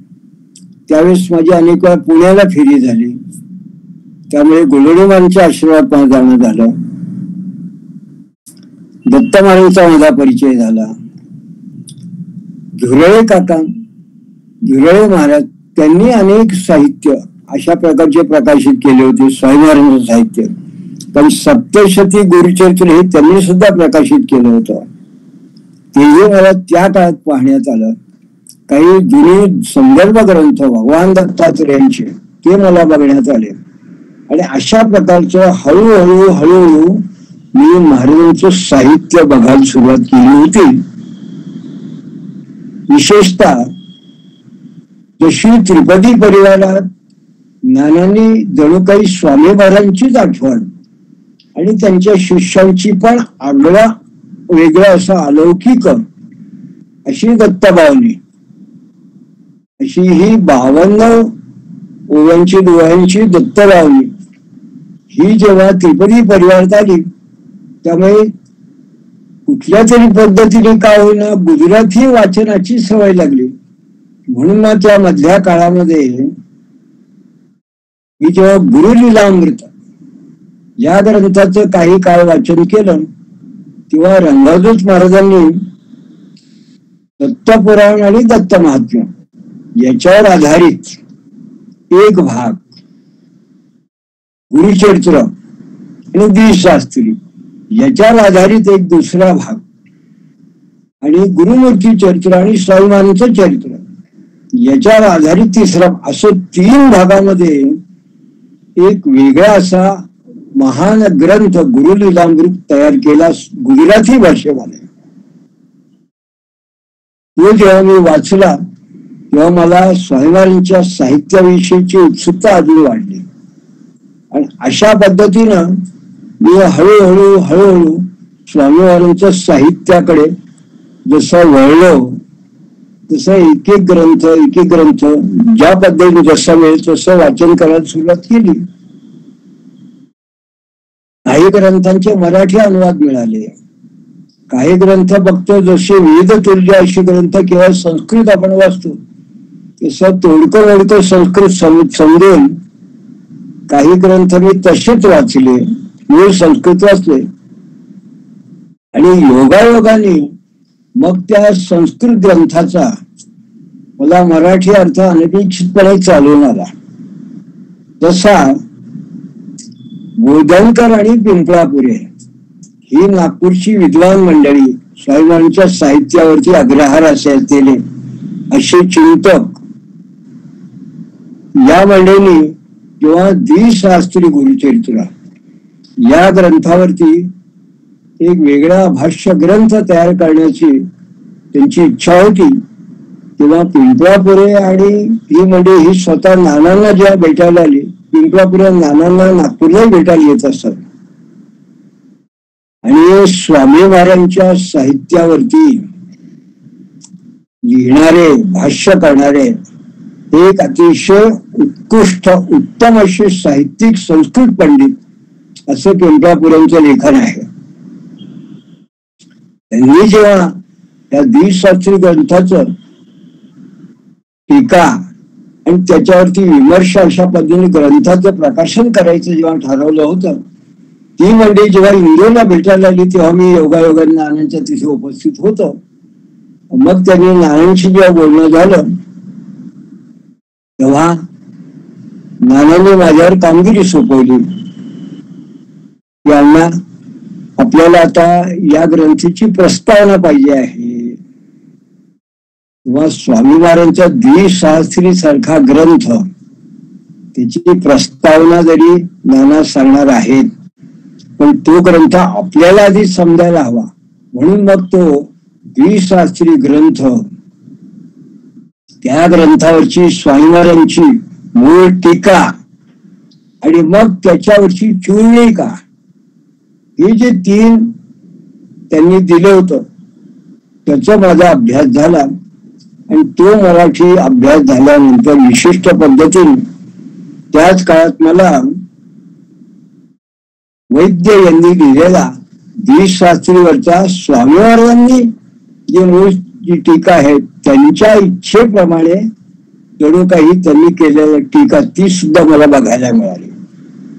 त्यावेळेस माझी अनेक वेळा पुण्याला फेरी झाली, त्यामुळे गोलडीमांच्या आशीर्वाद मला जाणं झालं. दत्त महाराजांचा माझा परिचय झाला. झुरळे काका, झुरळे महाराज त्यांनी अनेक साहित्य अशा प्रकारचे प्रकाशित केले होते. स्वामी महाराजांचं साहित्य, पण सप्तशती गुरुचरित्र हे त्यांनी सुद्धा प्रकाशित केलं होतं. तेही मला त्या काळात पाहण्यात आलं. काही जुने संदर्भ ग्रंथ भगवान दत्तात्रेयांचे ते मला बघण्यात आले. आणि अशा प्रकारचं हळूहळू मी महाराजांचं साहित्य बघायला सुरुवात केली होती. विशेषतः जशी त्रिपदी परिवारात ज्ञानाने जणू काही स्वामी महाराजांचीच आठवण आणि त्यांच्या शिष्यांची पण आगळा वेगळा असा अलौकिक अशी दत्तभावनी, अशी ही 52 ओव्यांची दोह्यांची दत्तभावनी ही जेव्हा त्रिपदी परिवारात आली, त्यामुळे कुठल्या तरी पद्धतीने का होईना गुजराती वाचनाची सवय लागली. म्हणून मग त्या मधल्या काळामध्ये मी जेव्हा गुरुलीलामृत या ग्रंथाचं काही काळ वाचन केलं, तेव्हा रंगाजोत महाराजांनी दत्तपुराण आणि दत्त महात्म्य याच्यावर आधारित एक भाग, गुरुचरित्र आणि द्विशास्त्री याच्यावर आधारित एक दुसरा भाग, आणि गुरुमूर्ती चरित्र आणि स्वामी महाराजांचं चरित्र याच्यावर आधारित तिसरा, असं 3 भागामध्ये एक वेगळा असा महान ग्रंथ गुरुलीलामृत तयार केला गुजराती भाषेमध्ये. तो जेव्हा मी वाचला तेव्हा मला स्वामी महाराजांच्या साहित्याविषयीची उत्सुकता अजून वाढली. आणि अशा पद्धतीनं मी हळूहळू स्वामी महाराजांच्या साहित्याकडे जसं वळलो, तसं एक एक ग्रंथ ज्या पद्धतीने जसं मिळेल तसं वाचन करायला सुरुवात केली. काही ग्रंथांचे मराठी अनुवाद मिळाले, काही ग्रंथ बघतो जसे वेद तुल्य असे ग्रंथ केवळ संस्कृत आपण वाचतो तसं तोडकं संस्कृत समजून काही ग्रंथ मी तसेच वाचले, मूळ संस्कृत वाचले. आणि योगायोगाने मग त्या संस्कृत ग्रंथाचा मला मराठी अर्थ अनपेक्षितपणे चालून आला. तसा बोधनकर आणि पिंपळापुरे ही नागपूरची विद्वान मंडळी, स्वामी महाराजांच्या साहित्यावरती अग्रहार असलेले असे चिंतक, या मंडळींनी जेव्हा द्विशास्त्री गुरुचरित्र या ग्रंथावरती एक वेगळा भाष्य ग्रंथ तयार करण्याची त्यांची इच्छा होती, तेव्हा पिंपळापुरे आणि ही मंडळी ही स्वतः नानांना जेव्हा भेटायला आली, पिंपळापुरे नानांना नागपूरला भेटायला येत असत. आणि स्वामी महाराजांच्या साहित्यावरती लिहिणारे, भाष्य करणारे एक अतिशय उत्कृष्ट उत्तम असे साहित्यिक संस्कृत पंडित असं पिंपळापुऱ्यांचं लेखन आहे. त्यांनी जेव्हा या द्विशास्त्री ग्रंथाचं टीका आणि त्याच्यावरती विमर्श अशा पद्धतीने ग्रंथाचं प्रकाशन करायचं जेव्हा ठरवलं होतं, ती मंडळी जेव्हा इंदोरला भेटायला आली तेव्हा मी योगायोगाने नानांच्या तिथे उपस्थित होतो. मग त्यांनी नानांशी जेव्हा बोलणं झालं तेव्हा नानांनी माझ्यावर कामगिरी सोपवली. यांना आपल्याला आता या ग्रंथाची प्रस्तावना पाहिजे आहे. किंवा स्वामी महाराजांचा द्विशास्त्री सारखा ग्रंथ त्याची प्रस्तावना जरी नाना सांगणार आहेत, पण तो ग्रंथ आपल्याला आधी समजायला हवा, म्हणून मग तो द्विशास्त्री ग्रंथ, त्या ग्रंथावरची स्वामी महाराजांची मूळ टीका आणि मग त्याच्यावरची चूर्णिका, हे जे 3 त्यांनी दिलं होतं त्याचा माझा अभ्यास झाला. आणि तो मराठी अभ्यास झाल्यानंतर विशिष्ट पद्धतीने त्याच काळात मला वैद्य यांनी लिहिलेला द्विशास्त्रीवरचा स्वामी महाराजांनी जे मूळ जी टीका आहे त्यांच्या इच्छेप्रमाणे जणू काही त्यांनी केलेल्या टीका ती सुद्धा मला बघायला मिळाली.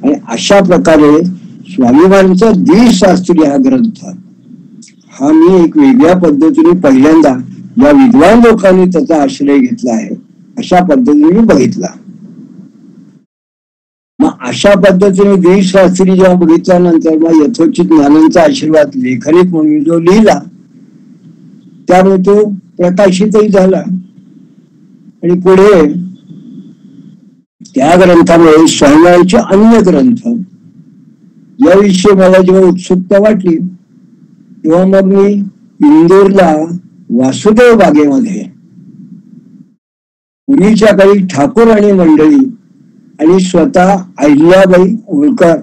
आणि अशा प्रकारे स्वामी महाराजांचा द्विशास्त्री हा ग्रंथ हा मी एक वेगळ्या पद्धतीने पहिल्यांदा या विद्वान लोकांनी त्याचा आश्रय घेतला आहे अशा पद्धतीने मी बघितला. मग अशा पद्धतीने द्विशास्त्री जेव्हा बघितल्यानंतर मग यथोचित ज्ञानांचा आशीर्वाद लेखनिक म्हणून जो लिहिला त्यामुळे तो प्रकाशितही झाला. आणि पुढे त्या ग्रंथामुळे स्वामींचे अन्य ग्रंथ याविषयी मला जेव्हा उत्सुकता वाटली तेव्हा मग मी इंदोरला वासुदेव बागेमध्ये पूर्वीच्या काळी ठाकूर आणि मंडळी आणि स्वतः अहिल्याबाई होळकर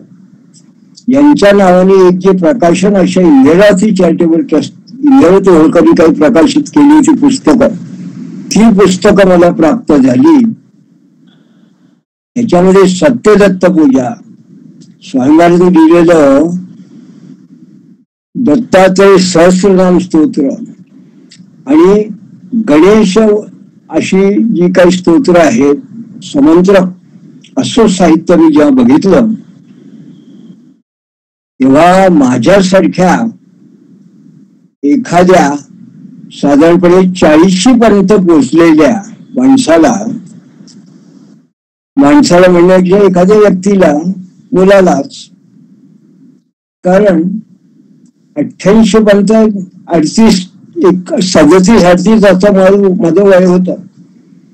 यांच्या नावाने एक जे प्रकाशन अशा इंदिरावती चॅरिटेबल ट्रस्ट इंदिरावती होळकरनी काही प्रकाशित केली होती पुस्तकं, ती पुस्तकं मला प्राप्त झाली. त्याच्यामध्ये सत्यदत्त पूजा, स्वामी महाराजांनी लिहिलेलं दत्तात्रय सहस्रनाम स्तोत्र आणि गणेश अशी जी काही स्तोत्र आहेत समंत्र, असं साहित्य मी जेव्हा बघितलं तेव्हा माझ्यासारख्या एखाद्या साधारणपणे 40 पर्यंत पोहोचलेल्या माणसाला म्हणण्यापेक्षा एखाद्या व्यक्तीला, मुलालाच, कारण 88 पर्यंत 37-38 असं माझं वय होतं.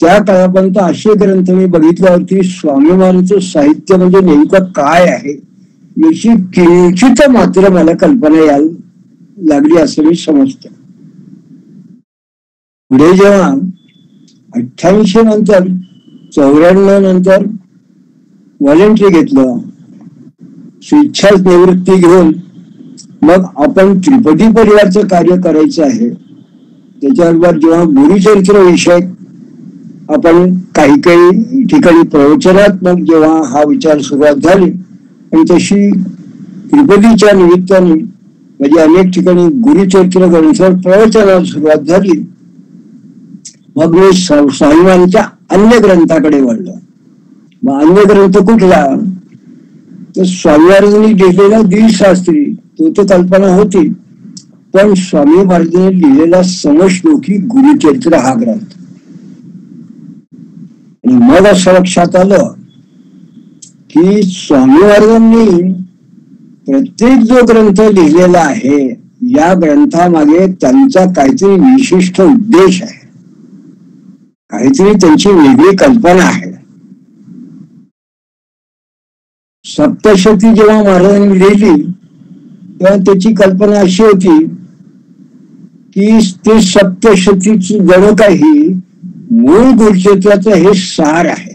त्या काळापर्यंत असे ग्रंथ मी बघितल्यावरती स्वामी महाराजांचं साहित्य म्हणजे नेमकं काय आहे याची किंचित मात्र मला कल्पना यायला लागली असं मी समजतो. पुढे जेव्हा 88 नंतर 94 नंतर व्हॉलेंटरी घेतलं, स्वेच्छा निवृत्ती घेऊन मग आपण त्रिपदी परिवारचं कार्य करायचं आहे. त्याच्याबरोबर जेव्हा गुरुचरित्र विषय आपण काही काही ठिकाणी प्रवचनात मग जेव्हा हा विचार सुरुवात झाली आणि तशी त्रिपदीच्या निमित्ताने म्हणजे अनेक ठिकाणी गुरुचरित्र ग्रंथ प्रवचनात सुरुवात झाली. मग मी स्वामी महाराजांच्या अन्य ग्रंथाकडे वळलो. मग अन्य ग्रंथ कुठला तर स्वामी महाराजांनी लिहिलेला द्विशास्त्री, तो कल्पना होती, पण स्वामी महाराजांनी लिहिलेला समश्लोकी गुरुचरित्र हा ग्रंथ. आणि मग असं लक्षात आलं की स्वामी महाराजांनी प्रत्येक जो ग्रंथ लिहिलेला आहे या ग्रंथामागे त्यांचा काहीतरी विशिष्ट उद्देश आहे, काहीतरी त्यांची वेगळी कल्पना आहे. सप्तशती जेव्हा महाराजांनी लिहिली तेव्हा त्याची कल्पना अशी होती की ते सप्तशतीची जणू काही मूळ गुरुचरित्राचं हे सार आहे.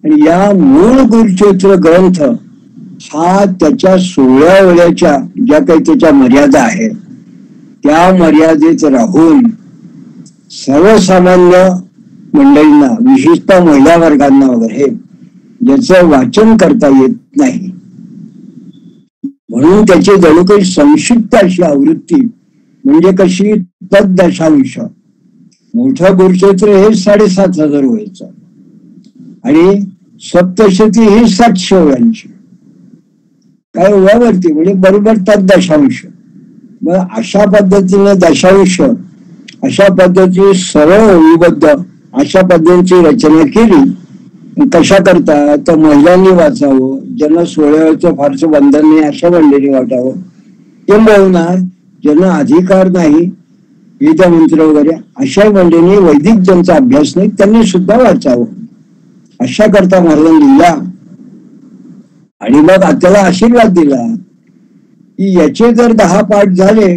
आणि या मूळ गुरुचरित्र ग्रंथ हा त्याच्या 16 वेळेच्या ज्या काही त्याच्या मर्यादा आहेत त्या मर्यादेत राहून सर्वसामान्य मंडळींना, विशेषतः महिला वर्गांना वगैरे ज्याचं वाचन करता येत नाही म्हणून त्याची जणू काही संक्षिप्त अशी आवृत्ती, म्हणजे कशी तद्दशांश. मोठं गुरुचरित्र हे 7,500 व्हायचं आणि सप्तशती ही 700 व्हायची, काय ओळावरती म्हणजे बरोबर तद्दशांश. मग अशा पद्धतीने दशांश, अशा पद्धतीने सरळ ओळीबद्ध अशा पद्धतीची रचना केली. कशा करता तर महिलांनी वाचावं, ज्यांना 16 वेळचं फारसं बंधन नाही अशा मंडळींनी वाटावं, किंबहुना ज्यांना अधिकार नाही गीता मंत्र वगैरे अशा मंडळींनी, वैदिक ज्यांचा अभ्यास नाही त्यांनी सुद्धा वाचावं, अशा करता महाराजांनी लिहिला. आणि मग त्याला आशीर्वाद दिला की याचे जर 10 पाठ झाले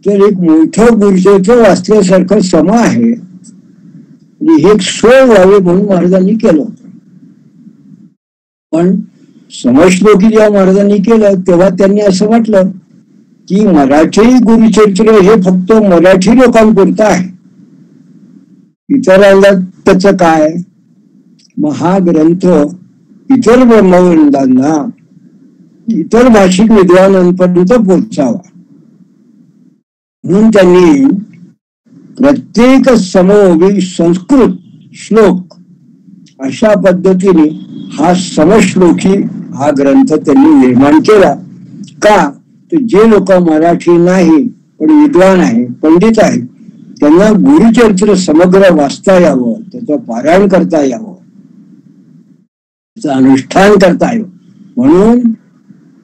तर एक मोठं गुरुचरित्र वाचल्यासारखं सम आहे. हे एक सोय व्हावी म्हणून महाराजांनी केलं होतं. पण समश्लोकी जेव्हा महाराजांनी केलं तेव्हा त्यांनी असं म्हटलं की मराठी गुरुचरित्र हे फक्त मराठी लोकांपुरतं आहे, इतरांना त्याचं काय. मग हा ग्रंथ इतर ब्रह्मवंतांना, इतर भाषिक विद्वानांपर्यंत पोहोचावा म्हणून त्यांनी प्रत्येक समोवी संस्कृत श्लोक अशा पद्धतीने हा समश्लोकी हा ग्रंथ त्यांनी निर्माण केला. का तर जे लोक मराठी नाही पण विद्वान आहे, पंडित आहे, त्यांना गुरुचरित्र समग्र वाचता यावं, त्याचं पारायण करता यावं, त्याचं अनुष्ठान करता यावं म्हणून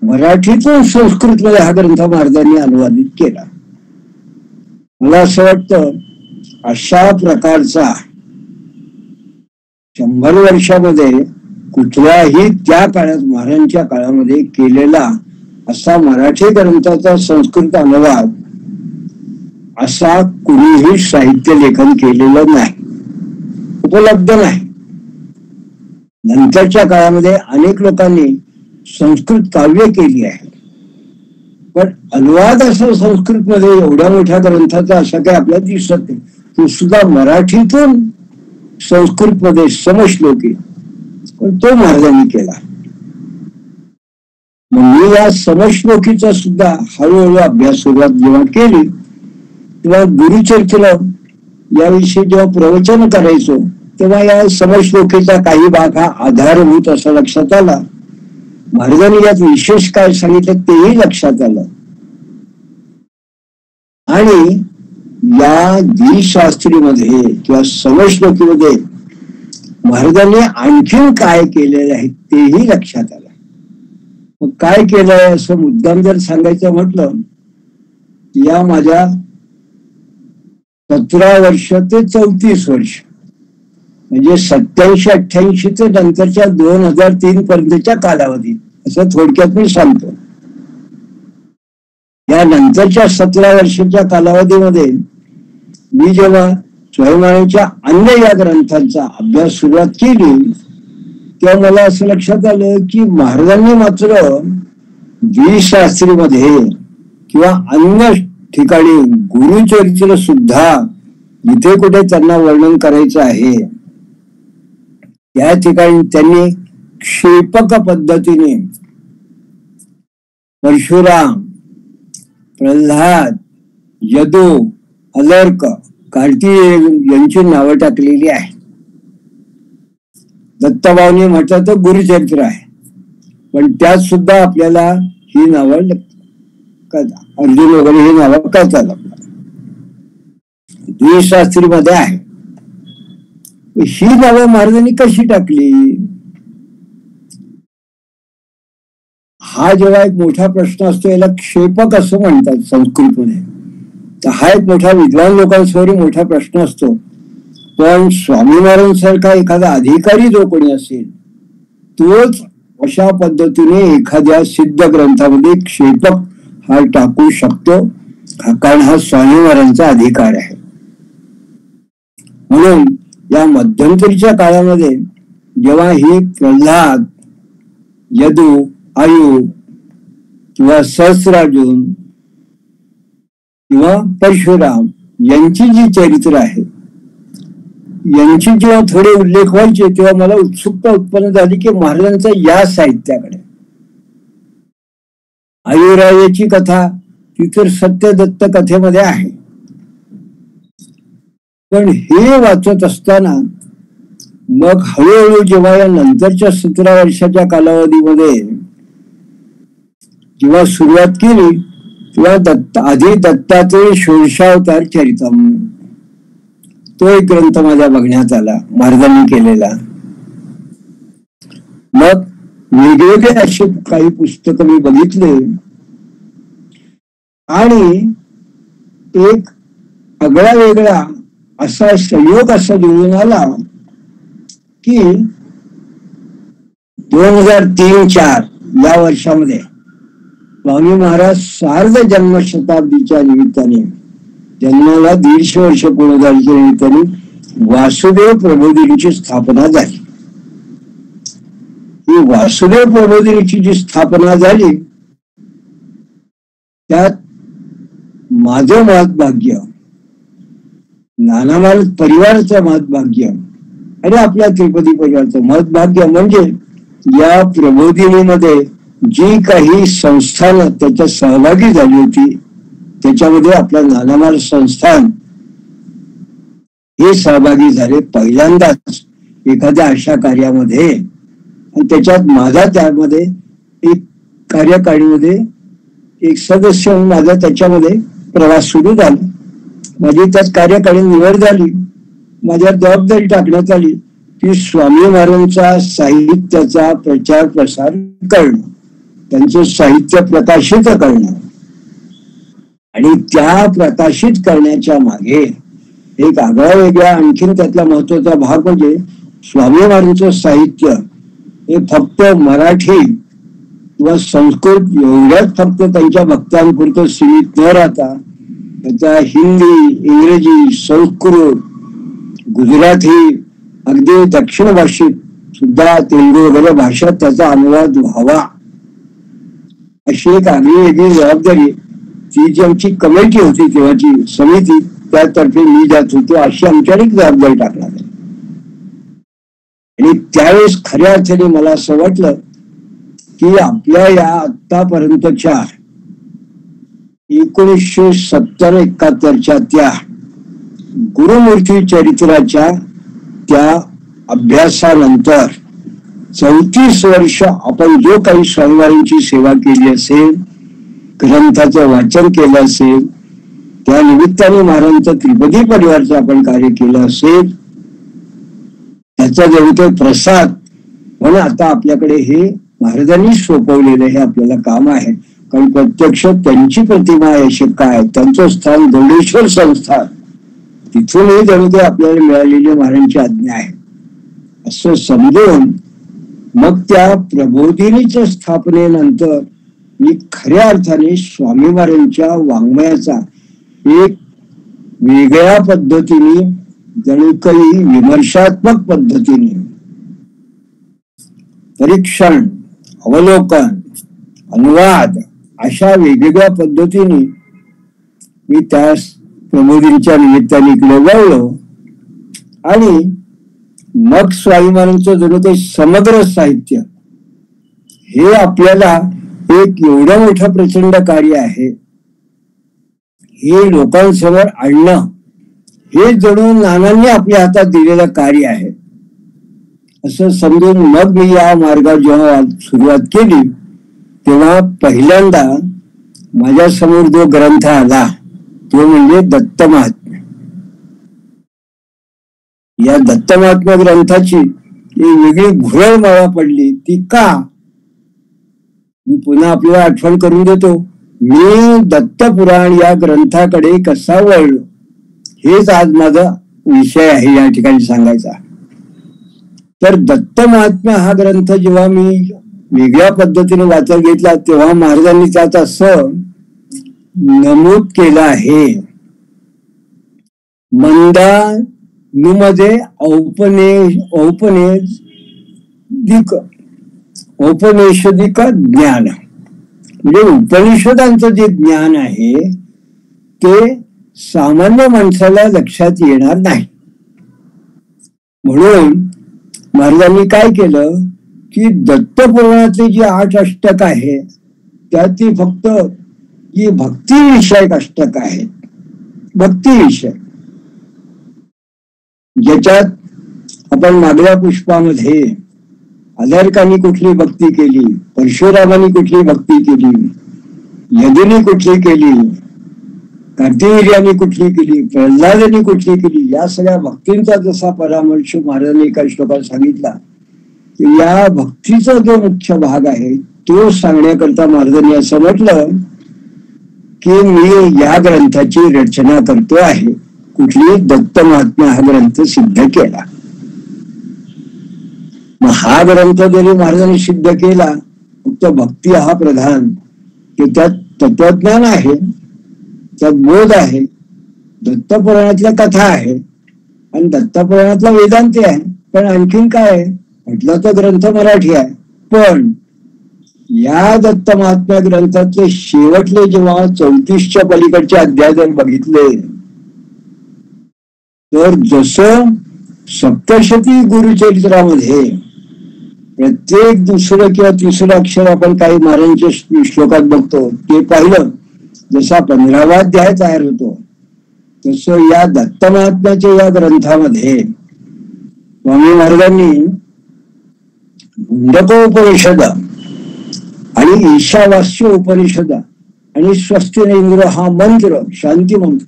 मराठीतून संस्कृत मध्ये हा ग्रंथ महाराजांनी अनुवादित केला. मला असं वाटतं अशा प्रकारचा 100 वर्षामध्ये कुठल्याही त्या काळात महाराजांच्या काळामध्ये केलेला असा मराठी ग्रंथाचा संस्कृत अनुवाद असा कुणीही साहित्य लेखन केलेलं नाही, उपलब्ध नाही. नंतरच्या काळामध्ये अनेक लोकांनी संस्कृत काव्य केली आहे, पण अनुवाद असं संस्कृत मध्ये एवढ्या मोठ्या ग्रंथाचा असं काही आपल्याला दिसत नाही. तो सुद्धा मराठीतून संस्कृत मध्ये समश्लोकी, पण तो महाराजांनी केला. मग मी या समश्लोकीचा सुद्धा हळूहळू अभ्यास सुरुवात जेव्हा केली तेव्हा गुरुचरित्र याविषयी जेव्हा प्रवचन करायचो तेव्हा या समश्लोकीचा काही भाग हा आधारभूत असं लक्षात आला. महाराजांनी यात विशेष काय सांगितलं तेही लक्षात आलं. आणि या द्विशास्त्रीमध्ये किंवा समश्लोकीमध्ये महाराजांनी आणखीन काय केलेलं आहे तेही लक्षात आलं. मग काय केलंय असं मुद्दाम जर सांगायचं म्हटलं, या माझ्या 17 वर्ष ते 34 वर्ष म्हणजे 87-88 ते नंतरच्या 2003 पर्यंतच्या कालावधीत असं थोडक्यात मी सांगतो. या नंतरच्या 17 वर्षाच्या कालावधीमध्ये मी जेव्हा स्वाभिमानीच्या अन्य या ग्रंथांचा अभ्यास सुरुवात केली तेव्हा मला असं लक्षात आलं की महाराजांनी मात्र द्विशास्त्रीमध्ये किंवा अन्य ठिकाणी गुरुचरित्र सुद्धा जिथे कुठे त्यांना वर्णन करायचं आहे त्या ठिकाणी त्यांनी क्षेपक पद्धतीने परशुराम, प्रल्हाद, यदू, अलर्क, कार्तिकेय यांची नावं टाकलेली आहेत. दत्तभाऊनी म्हटलं तर गुरुचरित्र आहे, पण त्यात सुद्धा आपल्याला ही नावं अर्जुन वगैरे ही नावं कळतात. द्विशास्त्री मध्ये आहे. ही नावं महाराजांनी कशी टाकली हा जेव्हा एक मोठा प्रश्न असतो. याला क्षेपक असं म्हणतात संस्कृतमध्ये. तर हा एक मोठा विद्वान लोकांसमोर मोठा प्रश्न असतो. पण स्वामी महाराजांसारखा एखादा अधिकारी जो कोणी असेल तोच अशा पद्धतीने एखाद्या सिद्ध ग्रंथामध्ये क्षेपक हा टाकू शकतो, कारण हा स्वामी महाराजांचा अधिकार आहे. म्हणून या मध्यंतरीच्या काळामध्ये जेव्हा ही प्रल्हाद, यदू, आयु किंवा सहस्रार्जुन किंवा परशुराम यांची जी चरित्र आहे यांची जेव्हा थोडे उल्लेख व्हायचे तेव्हा मला उत्सुकता उत्पन्न झाली की महाराजांच्या या साहित्याकडे. आयुरायाची कथा तिथं सत्यदत्त कथेमध्ये आहे, पण हे वाचत असताना मग हळूहळू जेव्हा या नंतरच्या 17 वर्षाच्या कालावधीमध्ये जेव्हा सुरुवात केली तेव्हा आधी दत्तात्रेय षोडशावतार चरितम तो एक ग्रंथ माझ्या बघण्यात आला महाराजांनी केलेला. मग वेगवेगळे असे काही पुस्तकं मी बघितले आणि एक आगळा वेगळा असा संयोग असा जुळून आला की 2003-04 या वर्षामध्ये स्वामी महाराज सार्ध जन्मशताब्दीच्या निमित्ताने, जन्माला 150 वर्ष पूर्ण झाल्याच्या निमित्ताने वासुदेव प्रबोधिनीची स्थापना झाली. ही वासुदेव प्रबोधिनीची जी स्थापना झाली त्यात माझं महत्भाग्य, नानामाल परिवाराचं महत्भाग्य आणि आपल्या त्रिपदी परिवाराचं महत्भाग्य म्हणजे या प्रबोधिनीमध्ये जी काही संस्थान त्याच्यात सहभागी झाली होती त्याच्यामध्ये आपलं नानामाल संस्थान हे सहभागी झाले पहिल्यांदाच एखाद्या अशा कार्यामध्ये. आणि त्याच्यात माझा त्यामध्ये एक कार्यकारिणीमध्ये एक सदस्य म्हणून माझा त्याच्यामध्ये प्रवास सुरू झाला. माझी त्यात कार्यकारिणी निवड झाली. माझ्या जबाबदारी टाकण्यात आली की स्वामी महाराजांचा साहित्याचा प्रचार प्रसार करणं, त्यांचं साहित्य प्रकाशित करणं आणि त्या प्रकाशित करण्याच्या मागे एक आगळा वेगळा आणखीन त्यातला महत्वाचा भाग म्हणजे स्वामी महाराजांचं साहित्य हे फक्त मराठी किंवा संस्कृत एवढ्याच फक्त त्यांच्या भक्तांपुरतं सीमित न राहता त्याचा हिंदी, इंग्रजी, संस्कृत, गुजराती, अगदी दक्षिण भाषेत सुद्धा तेलुगू वगैरे भाषेत त्याचा अनुवाद व्हावा अशी एक आगळी वेगळी जबाबदारी ती जी आमची कमिटी होती तेव्हाची समिती त्यातर्फे मी जात होतो अशी आमच्यावर एक जबाबदारी टाकणार आहे. आणि त्यावेळेस खऱ्या अर्थाने मला असं वाटलं की आपल्या या आतापर्यंतच्या 1970-71च्या त्या गुरुमूर्ती चरित्राच्या त्या अभ्यासानंतर 34 वर्ष आपण जो काही स्वामीवारांची सेवा केली असेल, ग्रंथाचं वाचन केलं असेल, त्या निमित्ताने महाराजांचं त्रिपदी परिवारचं आपण कार्य केलं असेल, त्याचा जणू काही प्रसाद म्हणून आता आपल्याकडे हे महाराजांनी सोपवलेलं हे आपल्याला काम आहे. कारण प्रत्यक्ष त्यांची प्रतिमा आहे काय, त्यांचं स्थान गौडेश्वर संस्थान, तिथूनही जणू काही आपल्याला मिळालेली महाराजांची आज्ञा आहे असं समजून मग त्या प्रबोधिनीच्या स्थापनेनंतर मी खऱ्या अर्थाने स्वामी महाराजांच्या वाङ्मयाचा एक वेगळ्या पद्धतीने जणू काही विमर्शात्मक पद्धतीने परीक्षण, अवलोकन, अनुवाद अशा वेगवेगळ्या पद्धतीने मी त्या प्रबोधिनीच्या निमित्ताने इकडे वळलो. आणि मग स्वामी महाराजांचं जणू काही समग्र साहित्य हे आपल्याला एक एवढं मोठं प्रचंड कार्य आहे हे लोकांसमोर आणणं हे जणू नानांनी आपल्या हातात दिलेलं कार्य आहे असं समजून मग मी या मार्गावर जेव्हा सुरुवात केली तेव्हा पहिल्यांदा माझ्या समोर जो ग्रंथ आला तो म्हणजे दत्तमहात्म्य. या दत्तमहात्म्य ग्रंथाची एक वेगळी भुरळ मला पडली. ती का? मी पुन्हा आपल्याला आठवण करून देतो. मी दत्तपुराण या ग्रंथाकडे कसा वळलो हेच आज माझा विषय आहे या ठिकाणी सांगायचा. तर दत्तमहात्म्य हा ग्रंथ जेव्हा मी वेगळ्या पद्धतीने वाचत घेतला तेव्हा महाराजांनी त्यात असं नमूद केलं आहे, मंदानुमध्ये औपनिषदिक ज्ञान म्हणजे उपनिषदांचं जे ज्ञान आहे ते सामान्य माणसाला लक्षात येणार नाही. म्हणून महाराजांनी काय केलं की दत्तपुराणातले जे 8 अष्टक आहे त्यातील फक्त ही भक्तिविषयक अष्टक आहेत. भक्तिविषय ज्याच्यात आपण मागल्या पुष्पामध्ये अधर्कांनी कुठली भक्ती केली, परशुरामांनी कुठली भक्ती केली, यदुनी कुठली केली, कार्तिवीर्याने कुठली केली, प्रल्हादांनी कुठली केली, या सगळ्या भक्तींचा जसा परामर्श महाराजांनी एका श्लोकात सांगितला या भक्तीचा जो मुख्य भाग आहे तो सांगण्याकरता महाराजांनी असं म्हटलं की मी या ग्रंथाची रचना करतो आहे. कुठली? दत्तमहात्म्य हा ग्रंथ सिद्ध केला. मग हा ग्रंथ जरी महाराजांनी सिद्ध केला फक्त भक्ती हा प्रधान की त्यात तत्वज्ञान आहे, त्यात बोध आहे, दत्तपुराणातल्या कथा आहे आणि दत्तपुराणातला वेदांती आहे. पण आणखीन काय आहे म्हटलं तर ग्रंथ मराठी आहे. पण या दत्त महात्म्य ग्रंथातले शेवटले जेव्हा 34च्या पलीकडचे अध्याय जर बघितले तर जसं सप्तशती गुरुचरित्रामध्ये प्रत्येक दुसरं किंवा तिसरं अक्षर आपण काही महाराजांच्या श्लोकात बघतो ते पाहिलं, जसा 15वा अध्याय तयार होतो तसं या दत्त महात्म्याच्या या ग्रंथामध्ये स्वामी महाराजांनी मुंडकोपनिषद आणि ईशावास्य उपनिषद आणि स्वस्ति इंद्र हा मंत्र, शांती मंत्र,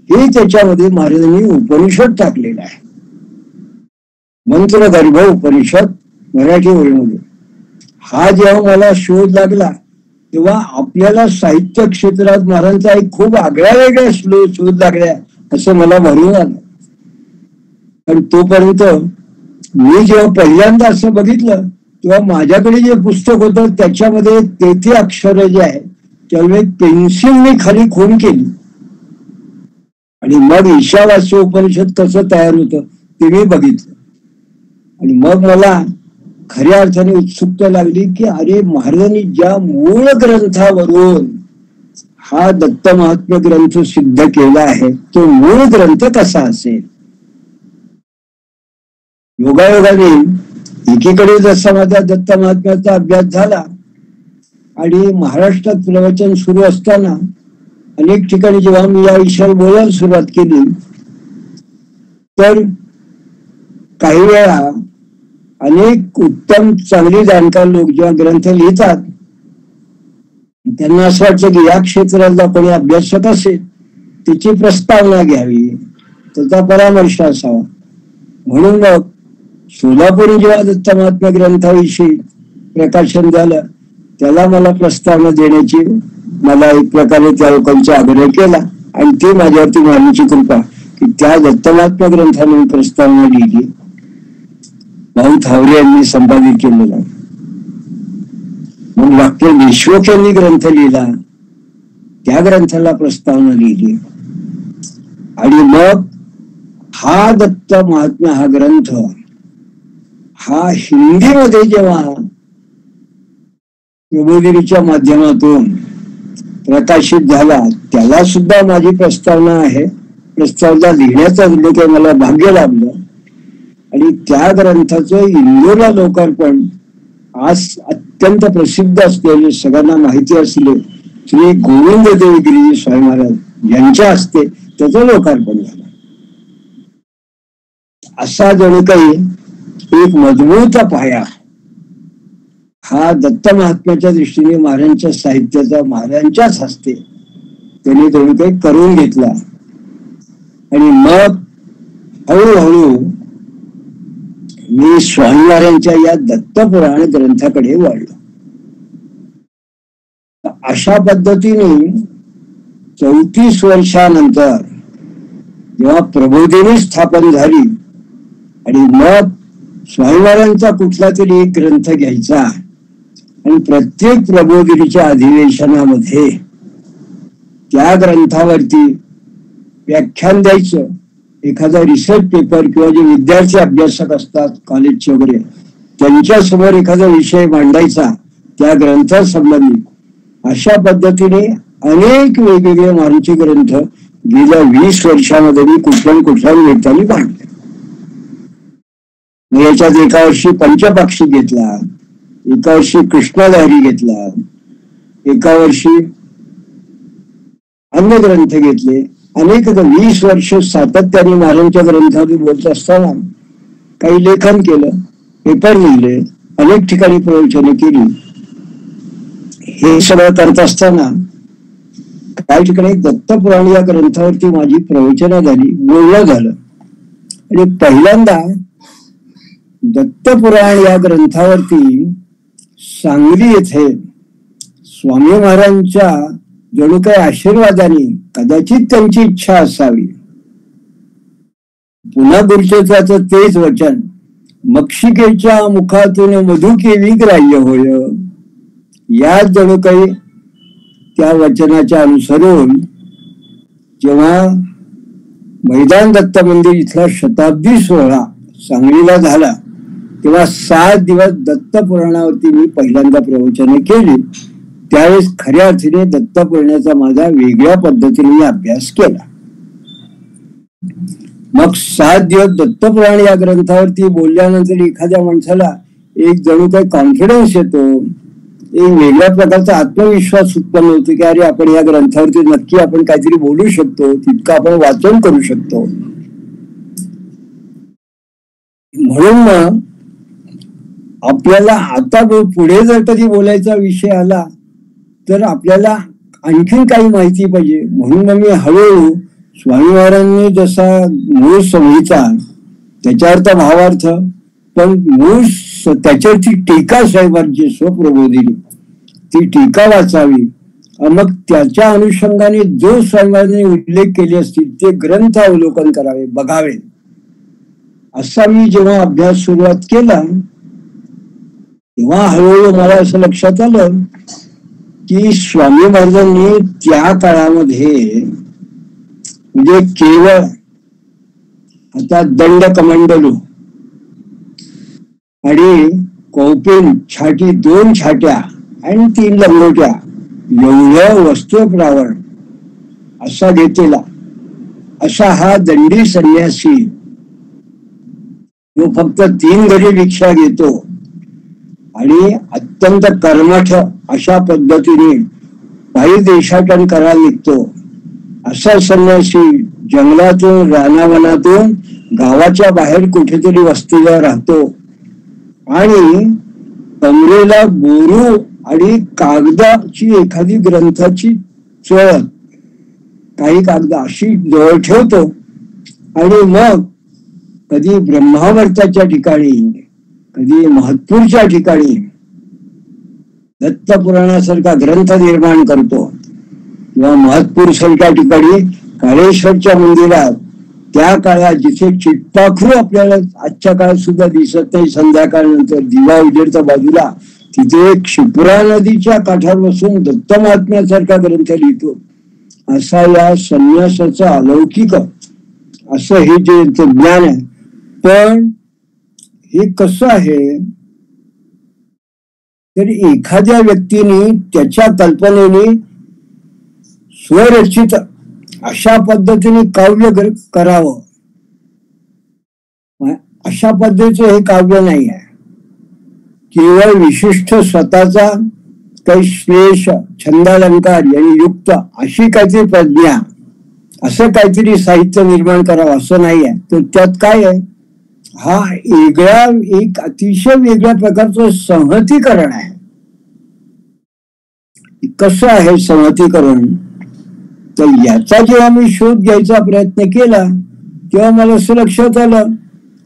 हे त्याच्यामध्ये महाराजांनी उपनिषद टाकलेला आहे. मंत्रगर्भ उपनिषद मराठी ओळीमध्ये. हा जेव्हा मला शोध लागला तेव्हा आपल्याला साहित्य क्षेत्रात महाराजांचा एक खूप आगळ्या वेगळ्या शोध लागल्या असं मला भरून आलं. पण तोपर्यंत मी जेव्हा पहिल्यांदा असं बघितलं तेव्हा माझ्याकडे जे पुस्तक होतं त्याच्यामध्ये तेथे अक्षर जे आहे त्यावेळी पेन्सिलने खाली खून केली आणि मग ईशावास्य उपनिषद कसं तयार होतं ते मी बघितलं. आणि मग मला खऱ्या अर्थाने उत्सुकता लागली की अरे महाराजांनी ज्या मूळ ग्रंथावरून हा दत्त महात्म्य ग्रंथ सिद्ध केला आहे तो मूळ ग्रंथ कसा असेल. योगायोगाने एकीकडे जसा माझा दत्त महात्म्याचा अभ्यास झाला आणि महाराष्ट्रात प्रवचन सुरू असताना अनेक ठिकाणी जेव्हा मी या विषयावर बोलायला सुरुवात केली तर काही वेळा अनेक उत्तम चांगली जाणकार लोक जेव्हा ग्रंथ लिहितात त्यांना असं वाटतं की या क्षेत्रातला कोणी अभ्यासक असेल त्याची प्रस्तावना घ्यावी, त्याचा परामर्श असावा. म्हणून मग सोलापूर जेव्हा दत्त महात्म्य ग्रंथाविषयी प्रकाशन झालं त्याला मला प्रस्तावना देण्याची मला एक प्रकारे त्या लोकांचा आग्रह केला आणि ते माझ्यावरती मारण्याची कृपा की त्या दत्त महात्म्य ग्रंथाने मी प्रस्तावना लिहिली. भाऊ थावरे यांनी संपादित केलेला. मग डॉक्टर देशमुख यांनी ग्रंथ लिहिला, त्या ग्रंथाला प्रस्तावना लिहिली आणि मग हा दत्त महात्म्य हा ग्रंथ हा हिंदीमध्ये जेव्हा प्रबोधिनीच्या माध्यमातून प्रकाशित झाला त्याला सुद्धा माझी प्रस्तावना आहे. प्रस्तावना लिहिण्याचं मला भाग्य लाभलं आणि त्या ग्रंथाचं इंदोरला लोकार्पण आज अत्यंत प्रसिद्ध असलेले सगळ्यांना माहिती असले श्री गोविंद देवगिरी स्वामी महाराज यांच्या हस्ते त्याचं लोकार्पण झालं. असा जणू काही एक मजबूत पाया हा दत्त महात्म्याच्या दृष्टीने महाराजांच्या साहित्याचा महाराजांच्याच हस्ते त्यांनी जणू काही करून घेतला आणि मग हळूहळू मी स्वामी महाराजांच्या या दत्तपुराण ग्रंथाकडे वळलो. अशा पद्धतीने 34 वर्षानंतर जेव्हा प्रबोधिनी स्थापन झाली आणि मग स्वामी महाराजांचा कुठला तरी एक ग्रंथ घ्यायचा आणि प्रत्येक प्रबोधिनीच्या अधिवेशनामध्ये त्या ग्रंथावरती व्याख्यान द्यायचं. एखादा रिसर्च पेपर किंवा जे विद्यार्थी अभ्यासक असतात कॉलेजचे वगैरे त्यांच्या समोर एखादा विषय मांडायचा त्या ग्रंथासंबंधी. अशा पद्धतीने अनेक वेगवेगळे महाराजांचे ग्रंथ गेल्या 20 वर्षामध्ये मी कुठल्या व्यक्तीने मांडले. याच्यात एका वर्षी पंचपाक्षी घेतला, एका वर्षी कृष्णलहरी घेतला, एका वर्षी अन्य ग्रंथ घेतले. अनेक 20 वर्ष सातत्याने महाराजांच्या ग्रंथामध्ये बोलत असताना काही लेखन केलं, पेपर लिहिले, अनेक ठिकाणी प्रवचने केली. हे सगळं करत असताना काही ठिकाणी दत्तपुराण या ग्रंथावरती माझी प्रवचनं झाली, बोलणं झालं आणि पहिल्यांदा दत्तपुराण या ग्रंथावरती सांगली येथे स्वामी महाराजांच्या जणू काही आशीर्वादाने कदाचित त्यांची इच्छा असावी पुन्हा गुरुचरित्राचं तेच वचन मक्षिकेच्या मुखातून मधु केवी ग्राह्य होय या जणू काही त्या वचनाच्या अनुसरून जेव्हा मैदान दत्त मंदिर इथला शताब्दी सोहळा सांगलीला झाला तेव्हा 7 दिवस दत्त पुराणावरती मी पहिल्यांदा प्रवचने केली. त्यावेळेस खऱ्या अर्थाने दत्त पुराणाचा माझा वेगळ्या पद्धतीने मी अभ्यास केला. मग 7 दिवस दत्तपुराण या ग्रंथावरती बोलल्यानंतर एखाद्या माणसाला एक जणू काही कॉन्फिडन्स येतो, एक वेगळ्या प्रकारचा आत्मविश्वास उत्पन्न होतो की अरे आपण या ग्रंथावरती नक्की आपण काहीतरी बोलू शकतो, तितकं आपण वाचन करू शकतो. म्हणून मग आपल्याला आता पुढे जर कधी बोलायचा विषय आला तर आपल्याला आणखीन काही माहिती पाहिजे. म्हणून मग मी हळूहळू स्वामी महाराजांनी जसा मूळ संहिता त्याच्यावरचा भावार्थ पण मूळ त्याच्यावरची टीका साहेबांची स्वप्रबोधिनी ती टीका वाचावी. मग त्याच्या अनुषंगाने जो स्वामी महाराजांनी उल्लेख केले असतील ते ग्रंथ अवलोकन करावे, बघावे. असा मी जेव्हा अभ्यास सुरुवात केला तेव्हा हळूहळू मला असं लक्षात आलं की स्वामी महाराजांनी त्या काळामध्ये म्हणजे केवळ आता दंड कमंडलू आणि कौपिन छाटी 2 छाट्या आणि 3 लंगोट्या एवढ्या वस्त्रप्रावरण असा घेतलेला असा हा दंडी संन्यासी जो फक्त 3 घरी भिक्षा घेतो आणि अत्यंत कर्मठ अशा पद्धतीने काही देशाटन करायला निघतो असा संन्यासी जंगलातून रानावनातून गावाच्या बाहेर कुठेतरी वस्तीला राहतो आणि कमरेला बोरू आणि कागदाची एखादी ग्रंथाची चोळत काही कागद अशी जवळ ठेवतो आणि मग कधी ब्रह्मावर्ताच्या ठिकाणी कधी महत्पूरच्या ठिकाणी दत्त पुराणासारखा ग्रंथ निर्माण करतो किंवा महत्पूर सारख्या ठिकाणी काळेश्वरच्या मंदिरात त्या काळात जिथे चिट्टाखरू आपल्याला आजच्या काळात सुद्धा दिसत नाही, संध्याकाळनंतर दिवा उजेडच्या बाजूला तिथे एक क्षिप्रा नदीच्या काठावर बसून दत्त महात्म्यासारखा ग्रंथ लिहितो. असा या संन्यासाचं अलौकिक असं हे जे ज्ञान आहे. पण हे कसं आहे तर एखाद्या व्यक्तीने त्याच्या कल्पनेने स्वरचित अशा पद्धतीने काव्य करावं अशा पद्धतीचं हे काव्य नाही आहे. केवळ विशिष्ट स्वतःचा काही श्लेष छंदालंकार यांनी युक्त अशी काहीतरी प्रज्ञा असं काहीतरी साहित्य निर्माण करावं असं नाही आहे. तर त्यात काय आहे हा वेगळा एक अतिशय वेगळ्या प्रकारचं संहतीकरण आहे. कसं आहे संहतीकरण तर याचा जेव्हा मी शोध घ्यायचा प्रयत्न केला तेव्हा मला असं लक्षात आलं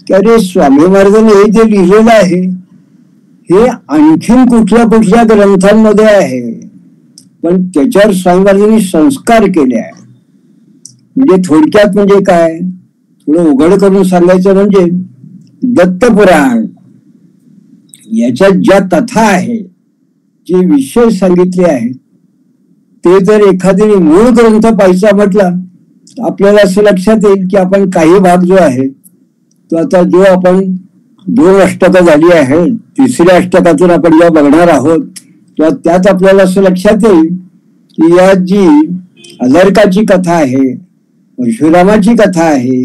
की अरे स्वामी महाराजांनी हे जे लिहिलेलं आहे हे आणखीन कुठल्या कुठल्या ग्रंथांमध्ये आहे पण त्याच्यावर स्वामी महाराजांनी संस्कार केले आहे. म्हणजे थोडक्यात म्हणजे काय थोडं उघड करून सांगायचं म्हणजे दत्तपुराण याच्यात ज्या कथा आहे जे विषय सांगितले आहेत ते जर एखाद्याने मूळ ग्रंथ पाहायचा म्हटला आपल्याला असं लक्षात येईल की आपण काही भाग जो आहे तो आता जो आपण 2 अष्टकं झाली आहे 3ऱ्या अष्टकातून आपण जेव्हा बघणार आहोत तेव्हा त्यात आपल्याला असं लक्षात येईल की यात जी अजरकाची कथा आहे, परशुरामाची कथा आहे,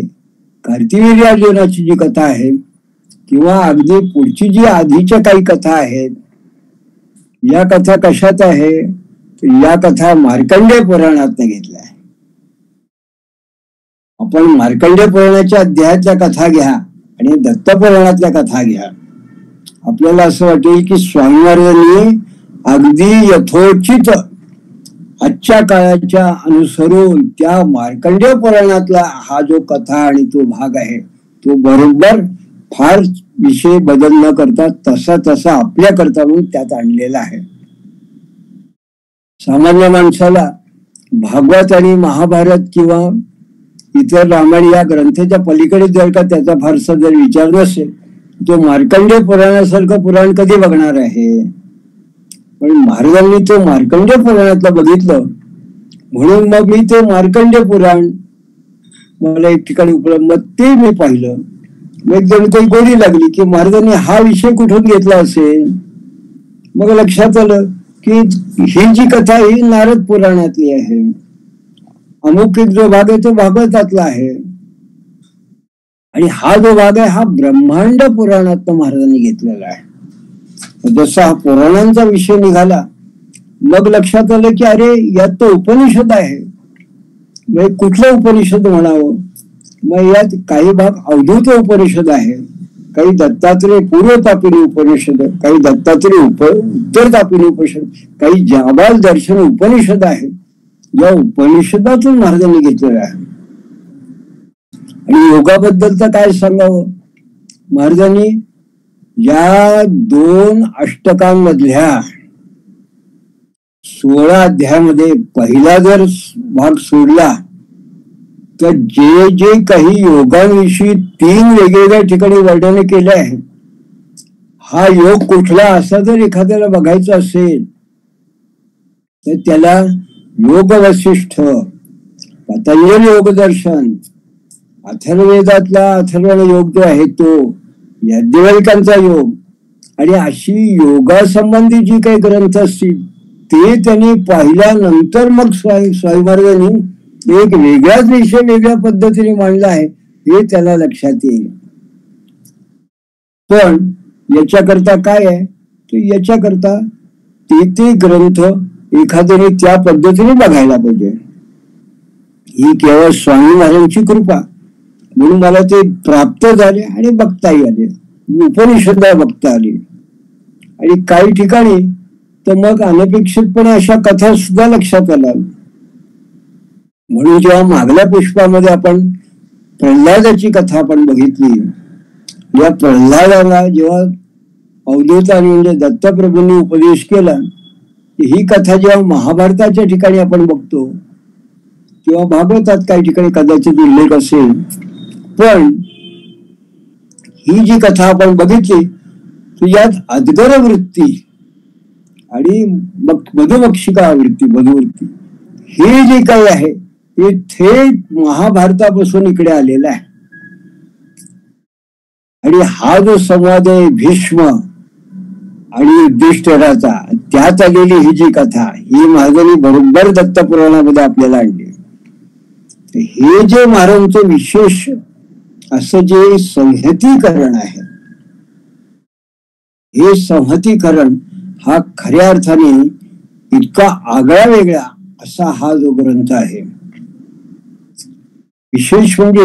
कार्तिवीर्य अर्जुनाची जी कथा आहे किंवा अगदी पुढची जी आधीच्या काही कथा आहेत या कथा कशात आहे या कथा मार्कंडेय पुराणात घेतल्या आहे. आपण मार्कंडेय पुराणाच्या अध्यायातल्या कथा घ्या आणि दत्त पुराणातल्या कथा घ्या आपल्याला असं वाटेल की स्वामी महाराजांनी अगदी यथोचित आजच्या काळाच्या अनुसरून त्या मार्कंडेय पुराणातला हा जो कथा आणि तो भाग आहे तो बरोबर फार विषय बदल न करता तसा आपल्या करता म्हणून त्यात आणलेला आहे. सामान्य माणसाला भागवत आणि महाभारत किंवा इतर रामायण या ग्रंथाच्या पलीकडे जर का त्याचा फारसा जर विचार नसेल तो मार्कंडेय पुराणासारखं पुराण कधी बघणार आहे. पण महाराजांनी तो मार्कंडेय पुराणातलं बघितलं, म्हणून मग मी ते मार्कंडेय पुराण मला एक ठिकाणी उपलब्ध, मग ते मी पाहिलं. मग एकदम काही गोडी लागली की महाराजांनी हा विषय कुठून घेतला असेल. मग लक्षात आलं की ही जी कथा ही नारद पुराणातली आहे, अमुक एक जो भाग आहे तो भागवतातला आहे, आणि हा जो भाग आहे हा ब्रह्मांड पुराणात महाराजांनी घेतलेला आहे. जसा हा पुराणांचा विषय निघाला, मग लक्षात आलं की अरे यात तो उपनिषद आहे. मग कुठलं उपनिषद म्हणावं. मग यात काही भाग अवधूत उपनिषद आहे, काही दत्तात्रेय पूर्वतापिनी उपनिषद, काही दत्तात्रेय उत्तरतापिनी उपनिषद, काही जाबाल दर्शन उपनिषद आहे. या उपनिषदातून महाराजांनी घेतलेलं आहे. आणि योगाबद्दल तर काय सांगावं. महाराजांनी या 2 अष्टकांमधल्या 16 अध्यायामध्ये पहिला जर भाग सोडला तर जे जे काही योगांविषयी 3 वेगवेगळ्या ठिकाणी वर्णन केले आहे, हा योग कुठला असा जर एखाद्याला बघायचा असेल तर त्याला योग वसिष्ठ, पतंजली योगदर्शन, अथर्ववेदातला अथर्वण योग जो आहे तो, याज्ञवल्क्यांचा योग, आणि अशी योगासंबंधी जी काही ग्रंथ असतील ते त्यांनी पाहिल्यानंतर मग स्वामी महाराजांनी एक वेगळाच विषय वेगळ्या पद्धतीने मांडला आहे हे त्याला लक्षात येईल. पण याच्याकरता काय आहे, तर याच्याकरता ते ग्रंथ एखाद्याने त्या पद्धतीने बघायला पाहिजे. ही केवळ स्वामी महाराजांची कृपा, म्हणून मला ते प्राप्त झाले आणि बघताही आले, उपनिषद बघता आले. आणि काही ठिकाणी तर मग अनपेक्षितपणे अशा कथा सुद्धा लक्षात आल्या. म्हणून जेव्हा मागल्या पुष्पामध्ये आपण प्रल्हादाची कथा आपण बघितली, या प्रल्हादाला जेव्हा अवधूतांनी म्हणजे दत्तप्रभूंनी उपदेश केला, ही कथा जेव्हा महाभारताच्या ठिकाणी आपण बघतो किंवा भागवतात काही ठिकाणी कदाचित उल्लेख असेल, पण ही जी कथा आपण बघितली तर यात अद्गर वृत्ती आणि मधुमक्षिका वृत्ती, मधुवृत्ती, हे जे काही आहे हे थेट महाभारतापासून इकडे आलेला आहे. आणि हा जो संवाद आहे भीष्म आणि युधिष्ठिराचा, त्यात आलेली ही जी कथा ही महाराजांनी बरोबर दत्तपुराणामध्ये आपल्याला आणली. हे जे महाराजांचं विशेष असं जे संहतीकरण आहे, हे संहतीकरण हा खऱ्या अर्थाने इतका आगळा वेगळा असा हा जो ग्रंथ आहे. विशेष म्हणजे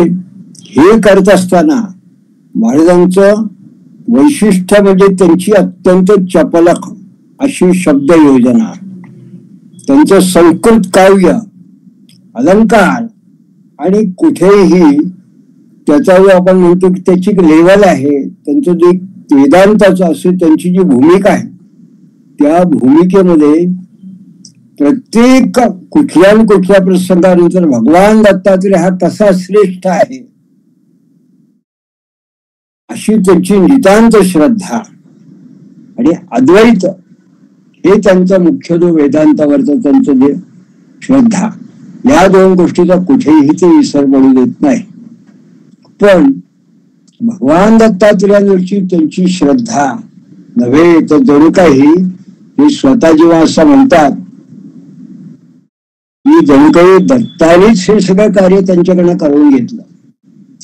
हे करत असताना महाराजांचं वैशिष्ट्य म्हणजे त्यांची अत्यंत चपलक अशी शब्द योजना, त्यांचं संस्कृत काव्य, अलंकार, आणि कुठेही त्याचा जो आपण म्हणतो की त्याची लेवल आहे, त्यांचं जे वेदांताचं असे त्यांची जी भूमिका आहे, त्या भूमिकेमध्ये प्रत्येक कुठल्या प्रसंगानंतर भगवान दत्तात्रेय हा कसा श्रेष्ठ आहे अशी त्यांची नितांत श्रद्धा. आणि अद्वैत हे त्यांचा मुख्य जो वेदांतावरचं त्यांचं जे श्रद्धा, या 2 गोष्टीचा कुठेही ते विसर पडू देत नाही. पण भगवान दत्तात्रेयांवरची त्यांची श्रद्धा नव्हे तर जणू काही हे स्वतः जेव्हा असं म्हणतात की जणू काही दत्तानेच हे सगळं कार्य त्यांच्याकडनं करून घेतलं,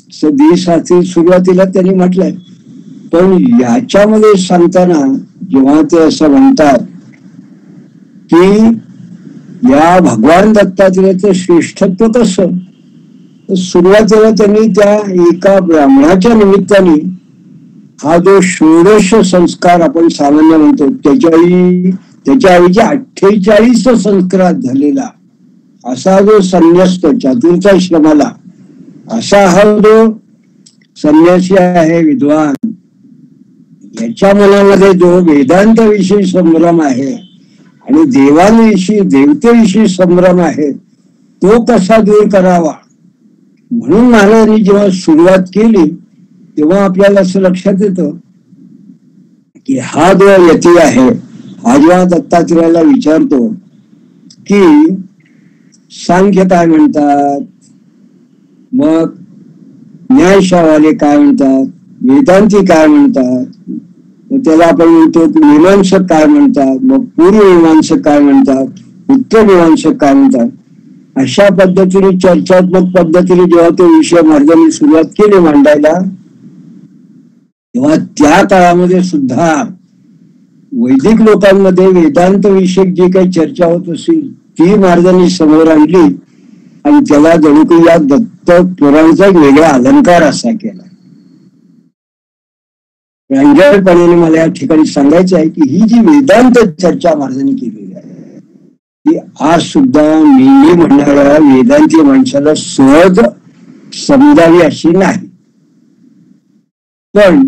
असं सुरुवातीला त्यांनी म्हटलंय. पण याच्यामध्ये सांगताना जेव्हा ते असं म्हणतात की या भगवान दत्तात्रेयाचं श्रेष्ठत्व कसं, तर सुरुवातीला त्यांनी त्या एका ब्राह्मणाच्या निमित्ताने हा जो षोडश संस्कार आपण सामान्य म्हणतो त्याच्या ऐवजी 48 संस्कारात झालेला असा जो संन्यास्त चतुर्थाश्रमाला असा हा जो संन्यासी आहे विद्वान, याच्या मनामध्ये जो वेदांत विषयी संभ्रम आहे आणि देवांविषयी देवतेविषयी संभ्रम आहे तो कसा दूर करावा. म्हणून महाराजांनी जेव्हा सुरुवात केली तेव्हा आपल्याला असं लक्षात येतं की हा जो यती आहे हा जेव्हा दत्तात्रेयाला विचारतो की सांख्य काय म्हणतात, मग न्यायशावाले काय म्हणतात, वेदांती काय म्हणतात, मग त्याला आपण म्हणतो की मीमांसक काय म्हणतात, मग पूर्व मीमांसक काय म्हणतात, उत्तर मीमांसक काय म्हणतात, अशा पद्धतीने चर्चात्मक पद्धतीने जेव्हा तो विषय महाराजांनी सुरुवात केली मांडायला, तेव्हा त्या काळामध्ये सुद्धा वैदिक लोकांमध्ये वेदांत विषयक जी काही चर्चा होत असेल ती महाराजांनी समोर आणली आणि त्याला जणू काही या दत्त पुराणाचा एक वेगळा अलंकार असा केला. प्रांजळपणाने मला या ठिकाणी सांगायचं आहे की ही जी वेदांत चर्चा महाराजांनी केलेली आहे ती आज सुद्धा मी म्हणणाऱ्या वेदांती माणसाला सहज समजावी अशी नाही, पण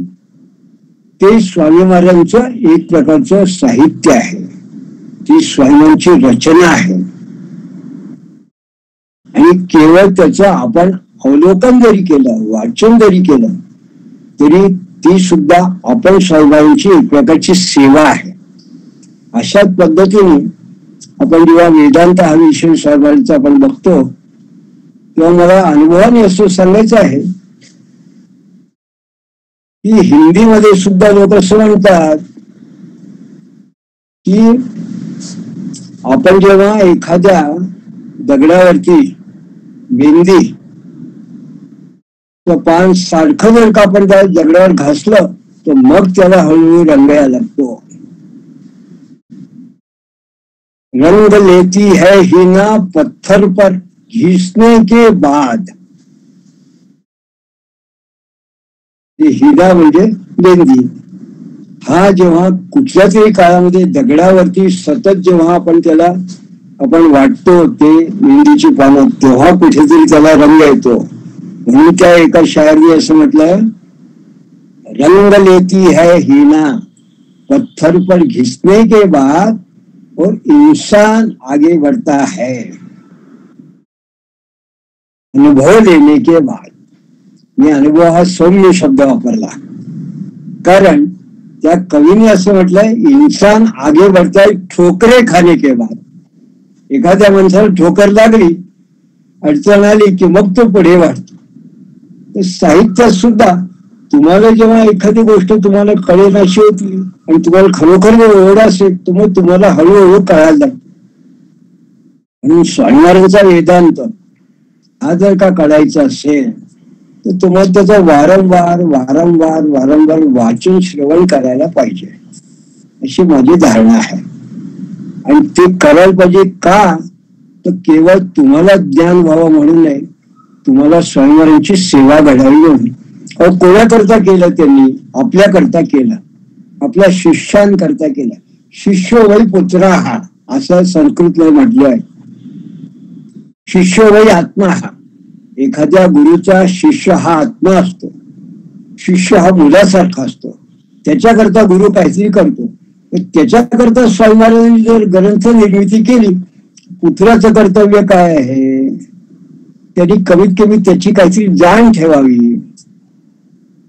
ते स्वामी महाराजांचं एक प्रकारचं साहित्य आहे, ती स्वामींची रचना आहे आणि केवळ त्याचं आपण अवलोकन जरी केलं, वाचन जरी केलं तरी ती सुद्धा आपण स्वामींची एक प्रकारची सेवा आहे. अशाच पद्धतीने आपण जेव्हा वेदांत हा विषय स्वामींचा आपण बघतो तेव्हा मला अनुभवाने असं सांगायचं आहे की हिंदीमध्ये सुद्धा लोक असं म्हणतात की आपण जेव्हा एखाद्या दगडावरती मेहंदी पान सारखं जर का आपण त्या दगडावर घासलं तर मग त्याला हळूहळू रंग यायला लागतो. रंग लेती है हिना पत्थर पर घिसने के बाद. हिना म्हणजे मेहंदी. हा जेव्हा कुठल्या तरी काळामध्ये दगडावरती सतत जेव्हा आपण त्याला आपण वाटतो ते मेहंदीची पानं तेव्हा कुठेतरी त्याला रंग येतो. म्हणून त्या एका शायरने असं म्हटलं, रंग लेती है हिना पत्थर पर घिसने के बाद और इंसान आगे बढ़ता है अनुभव लेने के बाद. मी अनुभव हा सौम्य शब्द वापरला कारण त्या कवीने असं म्हटलंय, इंसान आगे बढ़ता है ठोकरे खाने के बाद. एखाद्या माणसाला ठोकर लागली, अडचण आली की मग तो पुढे वाढतो. साहित्यात सुद्धा तुम्हाला जेव्हा एखादी गोष्ट तुम्हाला कळेनाशी होती आणि तुम्हाला खरोखर ओढ असेल तर मग तुम्हाला हळूहळू कळायला लागतो. म्हणून स्वामी महाराजांचा वेदांत हा जर का कळायचा असेल तर तुम्हाला त्याचा वारंवार वारंवार वारंवार वाचन श्रवण करायला पाहिजे अशी माझी धारणा आहे. आणि ते करायला पाहिजे का, तर केवळ तुम्हाला ज्ञान व्हावं म्हणून नाही, तुम्हाला स्वामी महाराजांची सेवा घडावी म्हणून. कोणाकरता केलं त्यांनी, आपल्याकरता केलं, आपल्या शिष्यांकरता केलं. शिष्यो वै पुत्र हा असं संस्कृतला म्हटलं आहे. शिष्यो वै आत्मा हा. एखाद्या गुरुचा शिष्य हा आत्मा असतो. शिष्य हा मुलासारखा असतो. त्याच्याकरता गुरु काहीतरी करतो. त्याच्याकरता स्वामी महाराजांनी जर ग्रंथ निर्मिती केली, पुत्राचं कर्तव्य काय आहे, त्यांनी कमीत कमी त्याची काहीतरी जाण ठेवावी.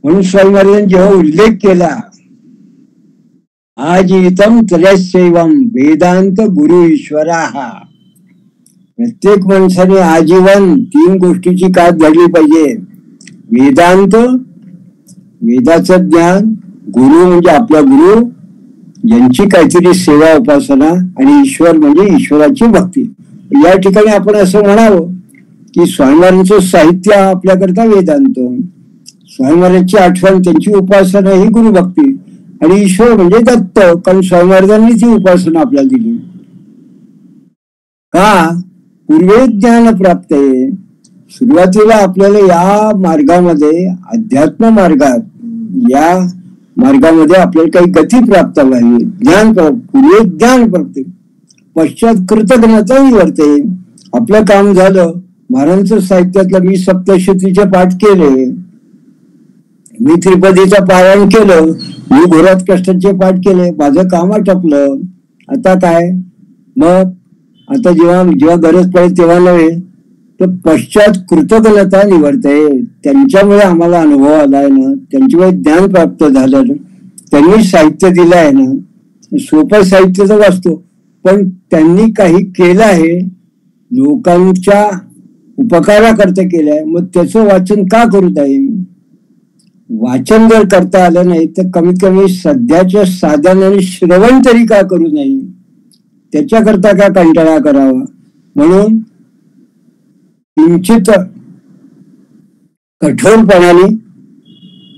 म्हणून स्वामी महाराजांनी जेव्हा उल्लेख केला, आजीवितम त्रयस्यैवम वेदांत गुरु ईश्वरा, प्रत्येक माणसाने आजीवन 3 गोष्टीची कात धरली पाहिजे. वेदांत, वेदाचं ज्ञान, गुरु म्हणजे आपला गुरु, यांची काहीतरी सेवा उपासना, आणि ईश्वर म्हणजे ईश्वराची भक्ती. या ठिकाणी आपण असं म्हणावं की स्वामी महाराजांचं साहित्य आपल्याकरता वेदांत, स्वामी महाराजांची आठवण, त्यांची उपासना ही गुरुभक्ती, आणि ईश्वर म्हणजे दत्त, कारण स्वामी महाराजांनी ती उपासना आपल्याला दिली. का, पूर्वे ज्ञान प्राप्त आहे. सुरुवातीला आपल्याला या मार्गामध्ये, अध्यात्म मार्गात, या मार्गामध्ये आपल्याला काही गती प्राप्त व्हावी, ज्ञान पूर्वे ज्ञान प्राप्त, पश्चात कृतज्ञता निवर्ते. आपलं काम झालं. महाराजांचं साहित्यातलं मी सप्तशतीचे पाठ केले, मी त्रिपदीचं पारायण केलं, मी घोरात कष्टाचे पाठ केले, माझं काम आटपलं. आता काय, मग आता जेव्हा गरज पडेल तेव्हा नव्हे तर पश्चात कृतज्ञता निवर्ते. त्यांच्यामुळे आम्हाला अनुभव आलाय ना, त्यांच्यामुळे ज्ञान प्राप्त झालं ना, त्यांनी साहित्य दिलं आहे ना, सोपं साहित्य तर वाचतो, पण त्यांनी काही केलं आहे, लोकांच्या उपकाराकरता केलं आहे, मग त्याचं वाचन का करू नये? वाचन जर करता आलं नाही तर कमीत कमी सध्याच्या साधनाने श्रवण तरी का करू नये? त्याच्याकरता का कंटाळा करावा? म्हणून किंचित कठोरपणाने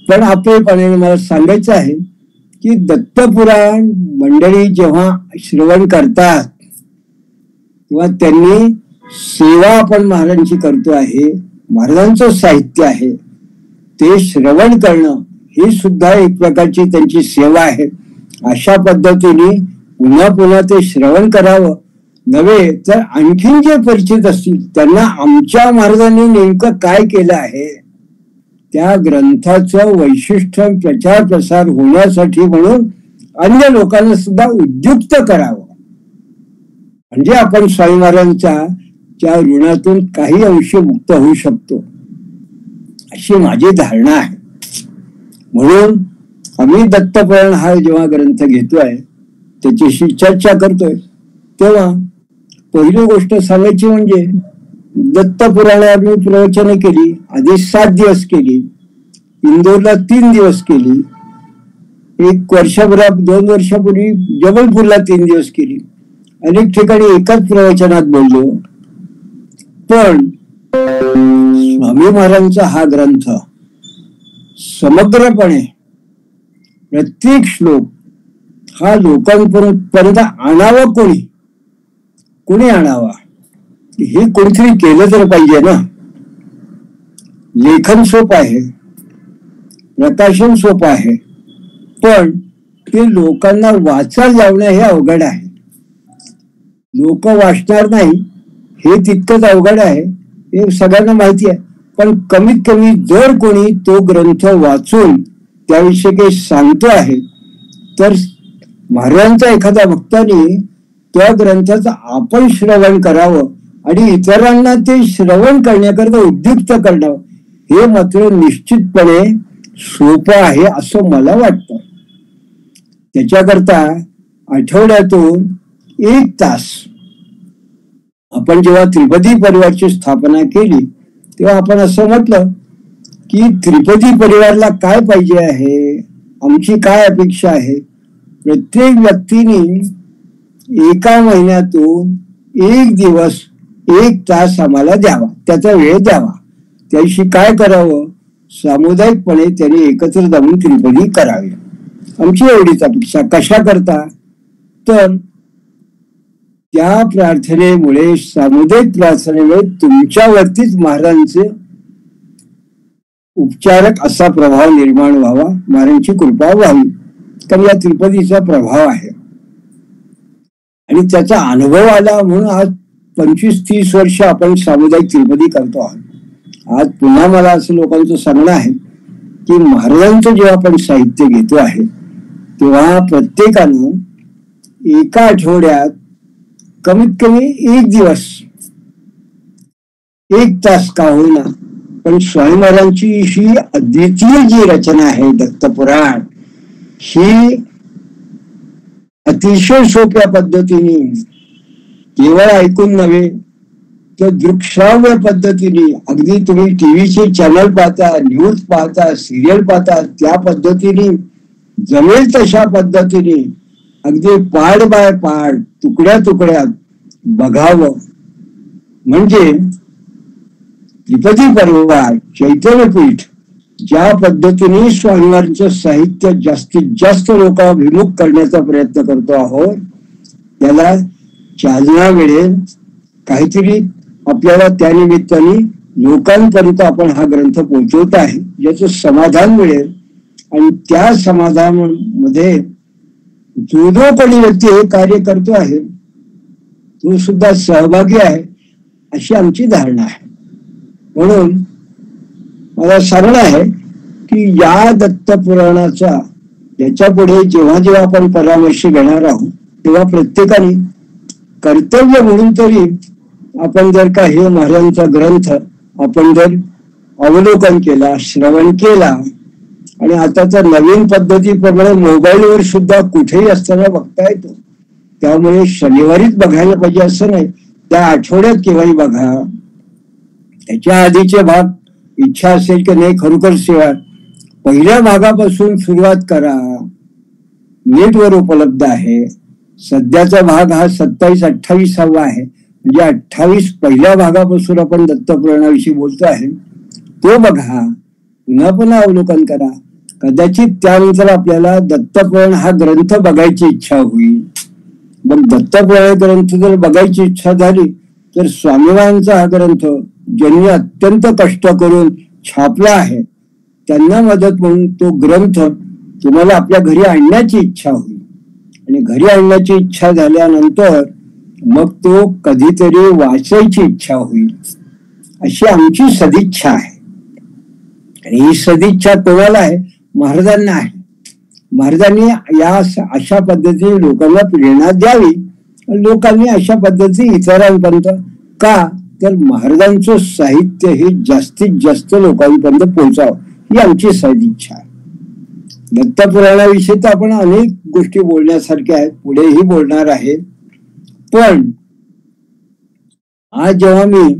पण आपलेपणाने मला सांगायचं आहे की दत्तपुराण मंडळी जेव्हा श्रवण करतात तेव्हा त्यांनी सेवा आपण महाराजांची करतो आहे, महाराजांचं साहित्य आहे, ते श्रवण करणं ही सुद्धा एक प्रकारची त्यांची सेवा आहे. अशा पद्धतीने पुन्हा पुन्हा ते श्रवण करावं. नव्हे तर आणखीन जे परिचित असतील त्यांना आमच्या महाराजांनी नेमकं काय केलं आहे त्या ग्रंथाचं वैशिष्ट्य प्रचार प्रसार होण्यासाठी म्हणून अन्य लोकांना सुद्धा उद्युक्त करावं. म्हणजे आपण स्वामी महाराजांच्या त्या ऋणातून काही अंश मुक्त होऊ शकतो अशी माझी धारणा आहे. म्हणून आम्ही दत्तपुराण हा जेव्हा ग्रंथ घेतोय त्याच्याशी चर्चा करतोय तेव्हा पहिली गोष्ट सांगायची म्हणजे दत्तपुराणावर मी प्रवचने केली. आधी 7 दिवस केली, इंदोरला 3 दिवस केली, 2 वर्षापूर्वी जबलपूरला 3 दिवस केली, अनेक ठिकाणी एकाच प्रवचनात बोललो. पण स्वामी महाराजांचा हा ग्रंथ समग्रपणे प्रत्येक श्लोक हा लोकांपर्यंत आणावा. कोणी आणावा हे कोणीतरी केलं तर पाहिजे ना. लेखन सोपं आहे, प्रकाशन सोपं आहे, पण ते लोकांना वाचायला लावणं हे अवघड आहे. लोक वाचणार नाही हे तितकंच अवघड आहे, हे सगळ्यांना माहिती आहे. पण कमीत कमी जर कोणी तो ग्रंथ वाचून त्याविषयी काही सांगतो आहे तर महाराजांचा एखाद्या भक्ताने त्या ग्रंथाचं आपण श्रवण करावं आणि इतरांना ते श्रवण करण्याकरता उद्युक्त करणं हे मात्र निश्चितपणे सोपं आहे असं मला वाटतं. त्याच्याकरता आठवड्यातून 1 तास आपण जेव्हा त्रिपदी परिवारची स्थापना केली तेव्हा आपण असं म्हटलं की त्रिपदी परिवारला काय पाहिजे आहे, आमची काय अपेक्षा आहे. प्रत्येक व्यक्तीने एका महिन्यातून 1 दिवस 1 तास आम्हाला द्यावा, त्याचा वेळ द्यावा. त्याविषयी काय करावं, सामुदायिकपणे त्यांनी एकत्र जाऊन त्रिपदी करावी, आमची एवढीच अपेक्षा. कशा करता तर त्या प्रार्थनेमुळे, सामुदायिक प्रार्थनेमुळे तुमच्यावरतीच महाराजांचे उपचारक असा प्रभाव निर्माण व्हावा, महाराजांची कृपा व्हावी. तर या त्रिपदीचा प्रभाव आहे आणि त्याचा अनुभव आला म्हणून आज 25-30 वर्ष आपण सामुदायिक त्रिपदी करतो आहोत. आज पुन्हा मला असं लोकांचं सांगणं आहे की महाराजांचं जेव्हा आपण साहित्य घेतो आहे तेव्हा प्रत्येकानं एका आठवड्यात कमीत कमी 1 दिवस 1 तास का होईना पण स्वामी महाराजांची ही अद्वितीय जी रचना आहे दत्तपुराण ही अतिशय सोप्या पद्धतीने केवळ ऐकून नव्हे तर दृकश्राव्य पद्धतीने अगदी तुम्ही टीव्हीचे चॅनल पाहता, न्यूज पाहता, सिरियल पाहता त्या पद्धतीने जमेल तशा पद्धतीने अगदी पार्ट बाय पार्ट तुकड्या तुकड्यात बघावं. म्हणजे त्रिपदी परिवार चैतन्यपीठ ज्या पद्धतीने स्वामीवारांचं साहित्य जास्तीत जास्त लोकाभिमुख करण्याचा प्रयत्न करतो आहोत त्याला चालना मिळेल. काहीतरी आपल्याला त्या निमित्ताने लोकांपर्यंत आपण हा ग्रंथ पोहोचवत आहे याचं समाधान मिळेल आणि त्या समाधानामध्ये जो कोणी व्यक्ती हे कार्य करतो आहे तो सुद्धा सहभागी आहे अशी आमची धारणा आहे. म्हणून मला सांगणं आहे की या दत्तपुराणाचा याच्या पुढे जेव्हा जेव्हा आपण परामर्श घेणार आहोत तेव्हा प्रत्येकाने कर्तव्य म्हणून तरी आपण जर का हे महाराजांचा ग्रंथ आपण जर अवलोकन केला, श्रवण केला आणि आता तर नवीन पद्धतीप्रमाणे मोबाईलवर सुद्धा कुठेही असताना बघता येतो. त्यामुळे शनिवारीच बघायला पाहिजे असं नाही, त्या आठवड्यात केव्हाही बघा. त्याच्या आधीचे भाग इच्छा असेल की नाही खरोखर सेवा पहिल्या भागापासून सुरुवात करा. नेटवर उपलब्ध आहे. सध्याचा भाग हा 27-28 आहे. म्हणजे 28 पहिल्या भागापासून आपण दत्तपुराणाविषयी बोलतो आहे, तो बघा, पुन्हा पुन्हा अवलोकन करा. कदाचित त्यानंतर आपल्याला दत्तपुराण हा ग्रंथ बघायची इच्छा होईल. मग दत्तपुराण ग्रंथ जर बघायची इच्छा झाली तर स्वामीवांचा हा ग्रंथ ज्यांनी अत्यंत कष्ट करून छापला आहे त्यांना मदत म्हणून तो ग्रंथ तुम्हाला आपल्या घरी आणण्याची इच्छा होईल. आणि घरी आणण्याची इच्छा झाल्यानंतर मग तो कधीतरी वाचायची इच्छा होईल, अशी आमची सदिच्छा आहे. आणि ही सदिच्छा कोणाला आहे? महाराजांना आहे. महाराजांनी या अशा पद्धतीने लोकांना प्रेरणा द्यावी. लोकांनी अशा पद्धती इतरांपर्यंत का तर महाराजांचं साहित्य हे जास्तीत जास्त लोकांपर्यंत पोहोचावं ही आमची सदिच्छा आहे. दत्तपुराणाविषयी तर आपण अनेक गोष्टी बोलण्यासारख्या आहेत, पुढेही बोलणार आहे. पण आज जेव्हा मी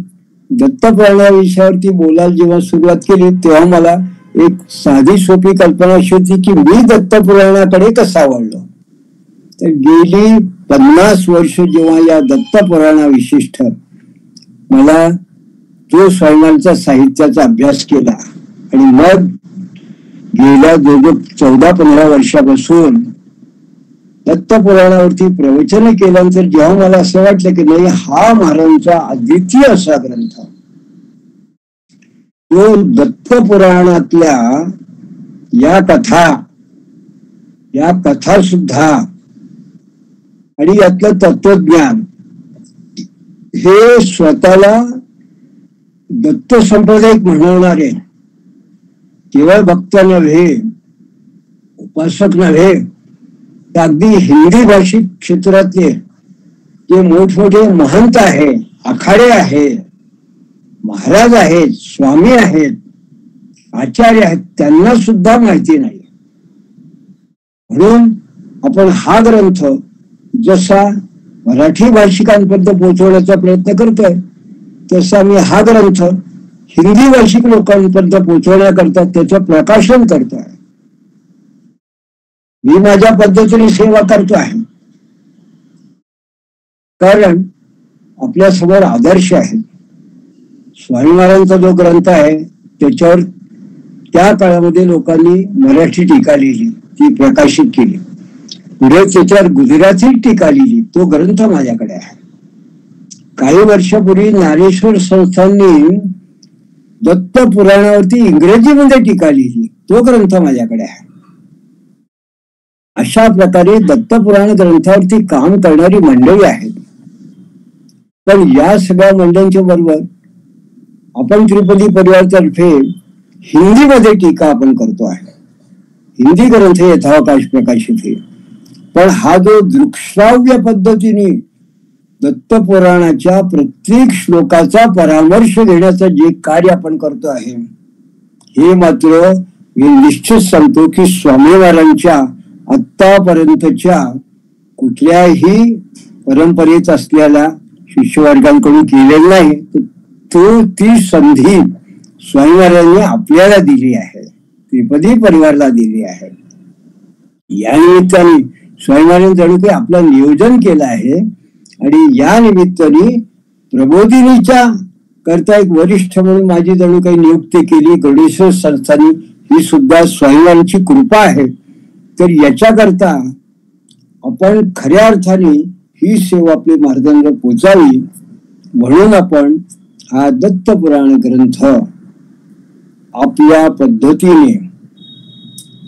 दत्तपुराणाविषयावरती बोलायला जेव्हा सुरुवात केली तेव्हा मला एक साधी सोपी कल्पना अशी होती की मी दत्तपुराणाकडे कसा वळलो. तर गेली 50 वर्ष जेव्हा या दत्तपुराणा विशिष्ट मला जो स्वामींचा साहित्याचा अभ्यास केला आणि मग गेल्या 14-15 वर्षापासून दत्तपुराणावरती प्रवचन केल्यानंतर जेव्हा मला असं वाटलं की नाही हा महाराजांचा अद्वितीय असा ग्रंथ, तो दत्तपुराणातल्या या कथा सुद्धा आणि यातलं तत्वज्ञान हे स्वतःला दत्त संप्रदायिक म्हणवणारे केवळ भक्त नव्हे, उपासक नव्हे, तर अगदी हिंदी भाषिक क्षेत्रातले जे मोठमोठे महंत आहे, आखाडे आहेत, महाराज आहेत, स्वामी आहेत, आचार्य आहेत, त्यांना सुद्धा माहिती नाही. म्हणून आपण हा ग्रंथ जसा मराठी भाषिकांपर्यंत पोहोचवण्याचा प्रयत्न करतोय तसा मी हा ग्रंथ हिंदी भाषिक लोकांपर्यंत पोहोचवण्याकरता त्याचं प्रकाशन करतोय. मी माझ्या पद्धतीने सेवा करतो आहे, कारण आपल्या समोर आदर्श आहेत. स्वामी महाराजांचा जो ग्रंथ आहे त्याच्यावर त्या काळामध्ये लोकांनी मराठी टीका लिहिली, ती प्रकाशित केली. पुढे त्याच्यावर गुजराती टीका लिहिली, तो ग्रंथ माझ्याकडे आहे. काही वर्षापूर्वी ज्ञानेश्वर संस्थांनी दत्त पुराणावरती इंग्रजीमध्ये टीका लिहिली, तो ग्रंथ माझ्याकडे आहे. अशा प्रकारे दत्तपुराण ग्रंथावरती काम करणारी मंडळी आहेत. पण या सगळ्या मंडळींच्या बरोबर आपण त्रिपदी परिवारतर्फे हिंदीमध्ये टीका आपण करतो आहे. हिंदी ग्रंथ यथावकाश प्रकाशित आहे. पण हा जो दृक्श्राव्य पद्धतीने दत्तपुराणाच्या प्रत्येक श्लोकाचा परामर्श घेण्याचं जे कार्य आपण करतो आहे हे मात्र मी निश्चित सांगतो की स्वामी महाराजांच्या आतापर्यंतच्या कुठल्याही परंपरेत असलेल्या शिष्यवर्गांकडून केलेलं नाही. ती संधी स्वामी महाराजांनी आपल्याला दिली आहे, त्रिपदी परिवाराला दिली आहे. या निमित्ताने स्वामी महाराजांनी जणू काही आपलं नियोजन केलं आहे आणि या निमित्ताने प्रबोधिनीच्या करता एक वरिष्ठ म्हणून माझी जणू काही नियुक्ती केली गरुडेश्वर संस्थांनी. ही सुद्धा स्वामी महाराजांची कृपा आहे. तर याच्याकरता आपण खऱ्या अर्थाने ही सेवा आपली महाराजांना पोचावी म्हणून आपण हा दत्तपुराण ग्रंथ आपल्या पद्धतीने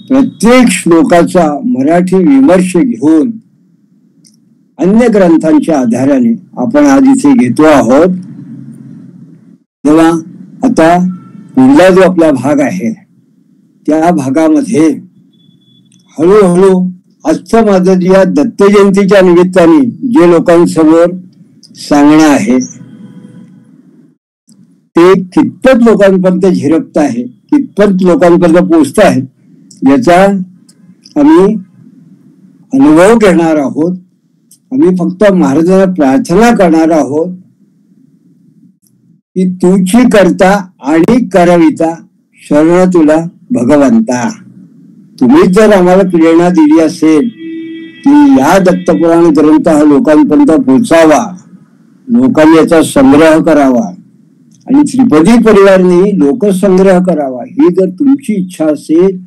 प्रत्येक श्लोकाचा मराठी विमर्श घेऊन अन्य ग्रंथांच्या आधाराने आपण आज इथे घेतो आहोत. तेव्हा आता पुढला जो आपला भाग आहे त्या भागामध्ये हळूहळू आजचं माझं या दत्त जयंतीच्या निमित्ताने जे लोकांसमोर सांगणं आहे ते कितपत लोकांपर्यंत झिरपत आहे, कितपत लोकांपर्यंत पोहोचत आहे याचा आम्ही अनुभव घेणार आहोत. आम्ही फक्त महाराजांना प्रार्थना करणार आहोत की तुझी करता आणि करविता शरण तुला भगवंता. तुम्ही जर आम्हाला प्रेरणा दिली असेल की या दत्तपुराण ग्रंथ हा लोकांपर्यंत पोहोचावा, लोकांनी याचा संग्रह करावा आणि त्रिपदी परिवाराने लोकसंग्रह करावा, ही जर तुमची इच्छा असेल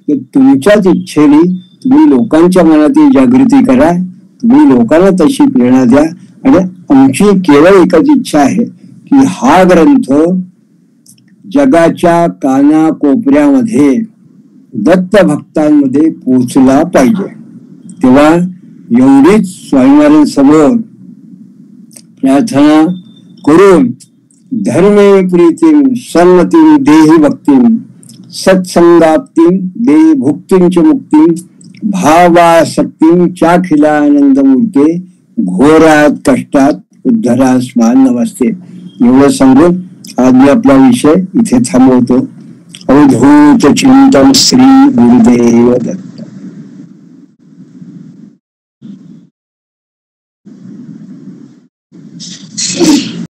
तर तुमच्याच इच्छेने तुम्ही लोकांच्या मनातील जागृती करा. तुम्ही लोकांना तशी प्रेरणा द्या. आणि आमची केवळ एकच इच्छा आहे की हा ग्रंथ जगाच्या कानाकोपऱ्यामध्ये दत्त भक्तांमध्ये पोचला पाहिजे. तेव्हा एवढीच स्वामीवारांसमोर प्रार्थना करून धर्मे प्रीतीम सन्मतीम देहि भक्तीम सत्संगाप्तीम देहि भुक्तीम च मुक्तीम भावासक्तीम चाखिलानंद मूर्ते घोरात कष्टात उद्धरास्मान नमस्ते. एवढं सांगून आज मी आपला विषय इथे थांबवतो. अवधूत चिंतन श्री गुरुदेव दत्त.